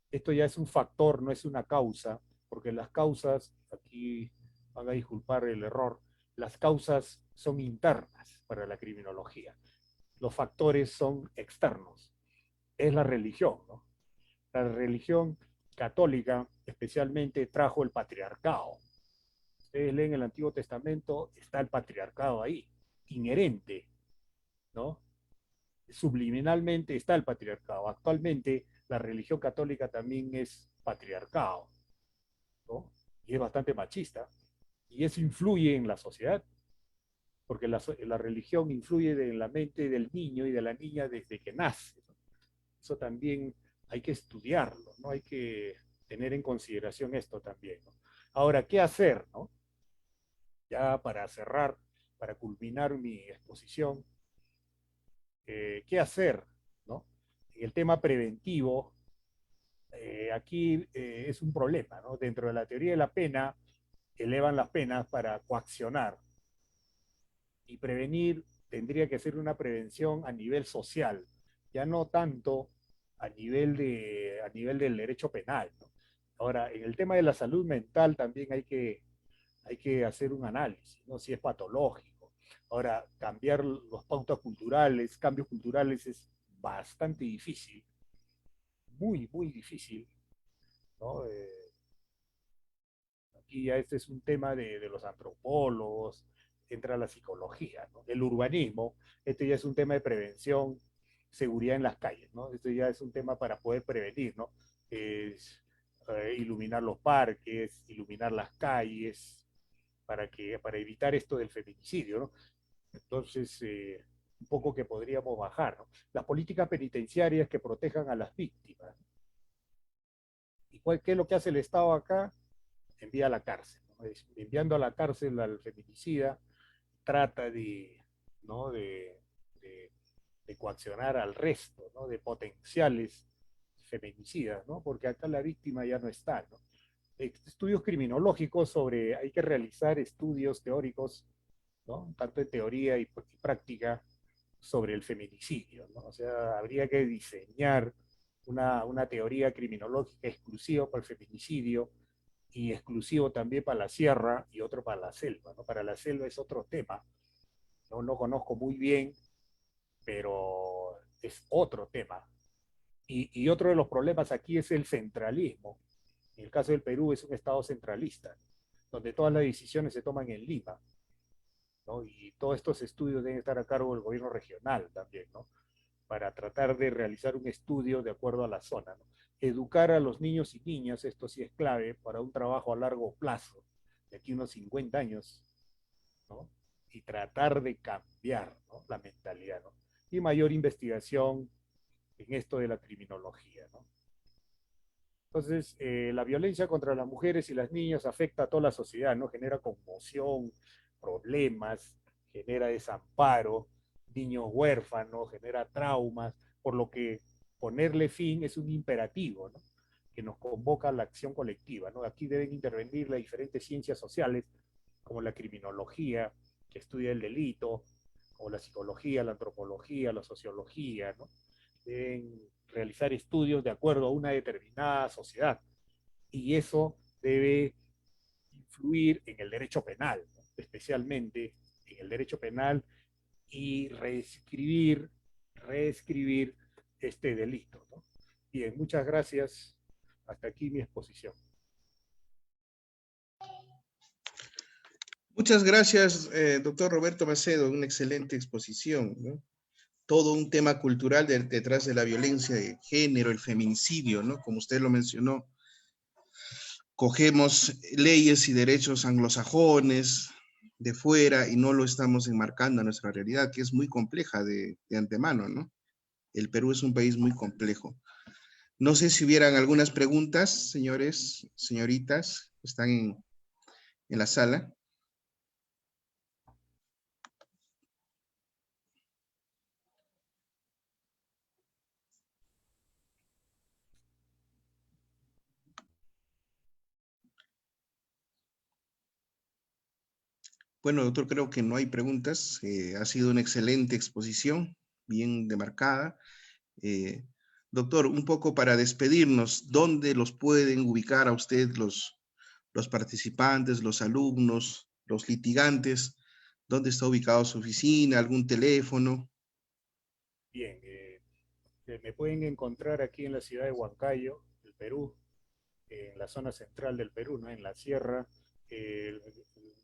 esto ya es un factor, no es una causa, porque las causas, aquí van a disculpar el error, las causas son internas para la criminología. Los factores son externos. Es la religión, ¿no? La religión católica especialmente trajo el patriarcado. Ustedes leen el Antiguo Testamento, está el patriarcado ahí, inherente, ¿no? Subliminalmente está el patriarcado. Actualmente la religión católica también es patriarcado, ¿no? Y es bastante machista. Y eso influye en la sociedad, porque la religión influye en la mente del niño y de la niña desde que nace. Eso también hay que estudiarlo, ¿no? Hay que tener en consideración esto también, ¿no? Ahora, ¿qué hacer, no? Ya para cerrar, para culminar mi exposición, ¿qué hacer, no? El tema preventivo, aquí es un problema, ¿no? Dentro de la teoría de la pena, elevan las penas para coaccionar, y prevenir tendría que ser una prevención a nivel social, ya no tanto a nivel del derecho penal, ¿no? Ahora, en el tema de la salud mental también hay que hacer un análisis, ¿no? Si es patológico. Ahora, cambiar los pautas culturales, cambios culturales es bastante difícil, muy, muy difícil, ¿no? Aquí ya este es un tema de los antropólogos, entra la psicología, ¿no? El urbanismo, este ya es un tema de prevención, seguridad en las calles, ¿no? Este ya es un tema para poder prevenir, ¿no? Es, iluminar los parques, iluminar las calles, para evitar esto del feminicidio, ¿no? Entonces, un poco que podríamos bajar, ¿no? Las políticas penitenciarias que protejan a las víctimas. ¿Y qué es lo que hace el Estado acá? Envía a la cárcel, ¿no? Enviando a la cárcel al feminicida, trata ¿no? de coaccionar al resto, ¿no? De potenciales feminicidas, ¿no? Porque acá la víctima ya no está, ¿no? Estudios criminológicos hay que realizar estudios teóricos, ¿no? Tanto en teoría y práctica sobre el feminicidio, ¿no? O sea, habría que diseñar una teoría criminológica exclusiva para el feminicidio y exclusivo también para la sierra y otro para la selva, ¿no? Para la selva es otro tema, no lo conozco muy bien, pero es otro tema. Y otro de los problemas aquí es el centralismo. En el caso del Perú es un estado centralista, donde todas las decisiones se toman en Lima, ¿no? Y todos estos estudios deben estar a cargo del gobierno regional también, ¿no? Para tratar de realizar un estudio de acuerdo a la zona, ¿no? Educar a los niños y niñas, esto sí es clave para un trabajo a largo plazo, de aquí unos 50 años, ¿no? Y tratar de cambiar, ¿no? La mentalidad, ¿no? Y mayor investigación en esto de la criminología, ¿no? Entonces, la violencia contra las mujeres y las niñas afecta a toda la sociedad, ¿no? Genera conmoción, problemas, genera desamparo, niños huérfanos, genera traumas, por lo que ponerle fin es un imperativo, ¿no? Que nos convoca a la acción colectiva, ¿no? Aquí deben intervenir las diferentes ciencias sociales, como la criminología, que estudia el delito, o la psicología, la antropología, la sociología, ¿no? Deben realizar estudios de acuerdo a una determinada sociedad. Y eso debe influir en el derecho penal, ¿no? Especialmente en el derecho penal, y reescribir este delito, ¿no? Bien, muchas gracias. Hasta aquí mi exposición. Muchas gracias, doctor Roberto Macedo, una excelente exposición, ¿no? Todo un tema cultural detrás de la violencia de género, el feminicidio, ¿no? Como usted lo mencionó, cogemos leyes y derechos anglosajones de fuera y no lo estamos enmarcando a nuestra realidad, que es muy compleja de antemano, ¿no? El Perú es un país muy complejo. No sé si hubieran algunas preguntas, señores, señoritas, que están en la sala. Bueno, doctor, creo que no hay preguntas. Ha sido una excelente exposición, bien demarcada. Doctor, un poco para despedirnos, ¿dónde los pueden ubicar a usted los participantes, los alumnos, los litigantes, dónde está ubicado su oficina, algún teléfono. Bien, me pueden encontrar aquí en la ciudad de Huancayo, el Perú, en la zona central del Perú, ¿no? En la sierra. Eh,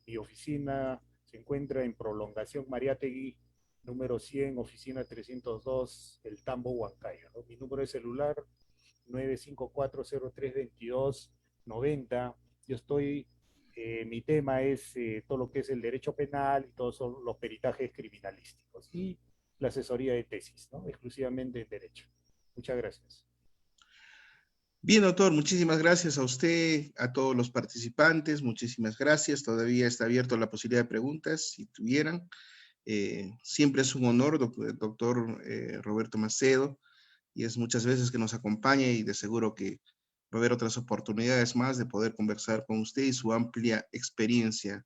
Mi oficina se encuentra en Prolongación Mariátegui, número 100, oficina 302, El Tambo, Huancayo, ¿no? Mi número de celular 954-0322-90. Yo estoy, mi tema es todo lo que es el derecho penal y todos son los peritajes criminalísticos y la asesoría de tesis, ¿no? Exclusivamente en derecho. Muchas gracias. Bien, doctor, muchísimas gracias a usted, a todos los participantes, muchísimas gracias. Todavía está abierto la posibilidad de preguntas, si tuvieran. Siempre es un honor, doctor Roberto Macedo, y es muchas veces que nos acompaña y de seguro que va a haber otras oportunidades más de poder conversar con usted y su amplia experiencia,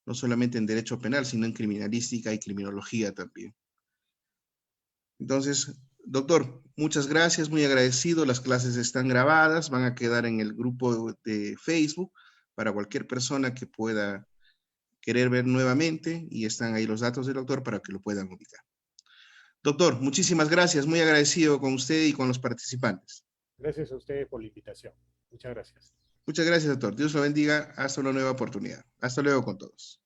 no solamente en derecho penal, sino en criminalística y criminología también. Entonces, doctor, muchas gracias, muy agradecido. Las clases están grabadas, van a quedar en el grupo de Facebook para cualquier persona que pueda querer ver nuevamente y están ahí los datos del doctor para que lo puedan ubicar. Doctor, muchísimas gracias, muy agradecido con usted y con los participantes. Gracias a ustedes por la invitación. Muchas gracias. Muchas gracias, doctor. Dios lo bendiga. Hasta una nueva oportunidad. Hasta luego con todos.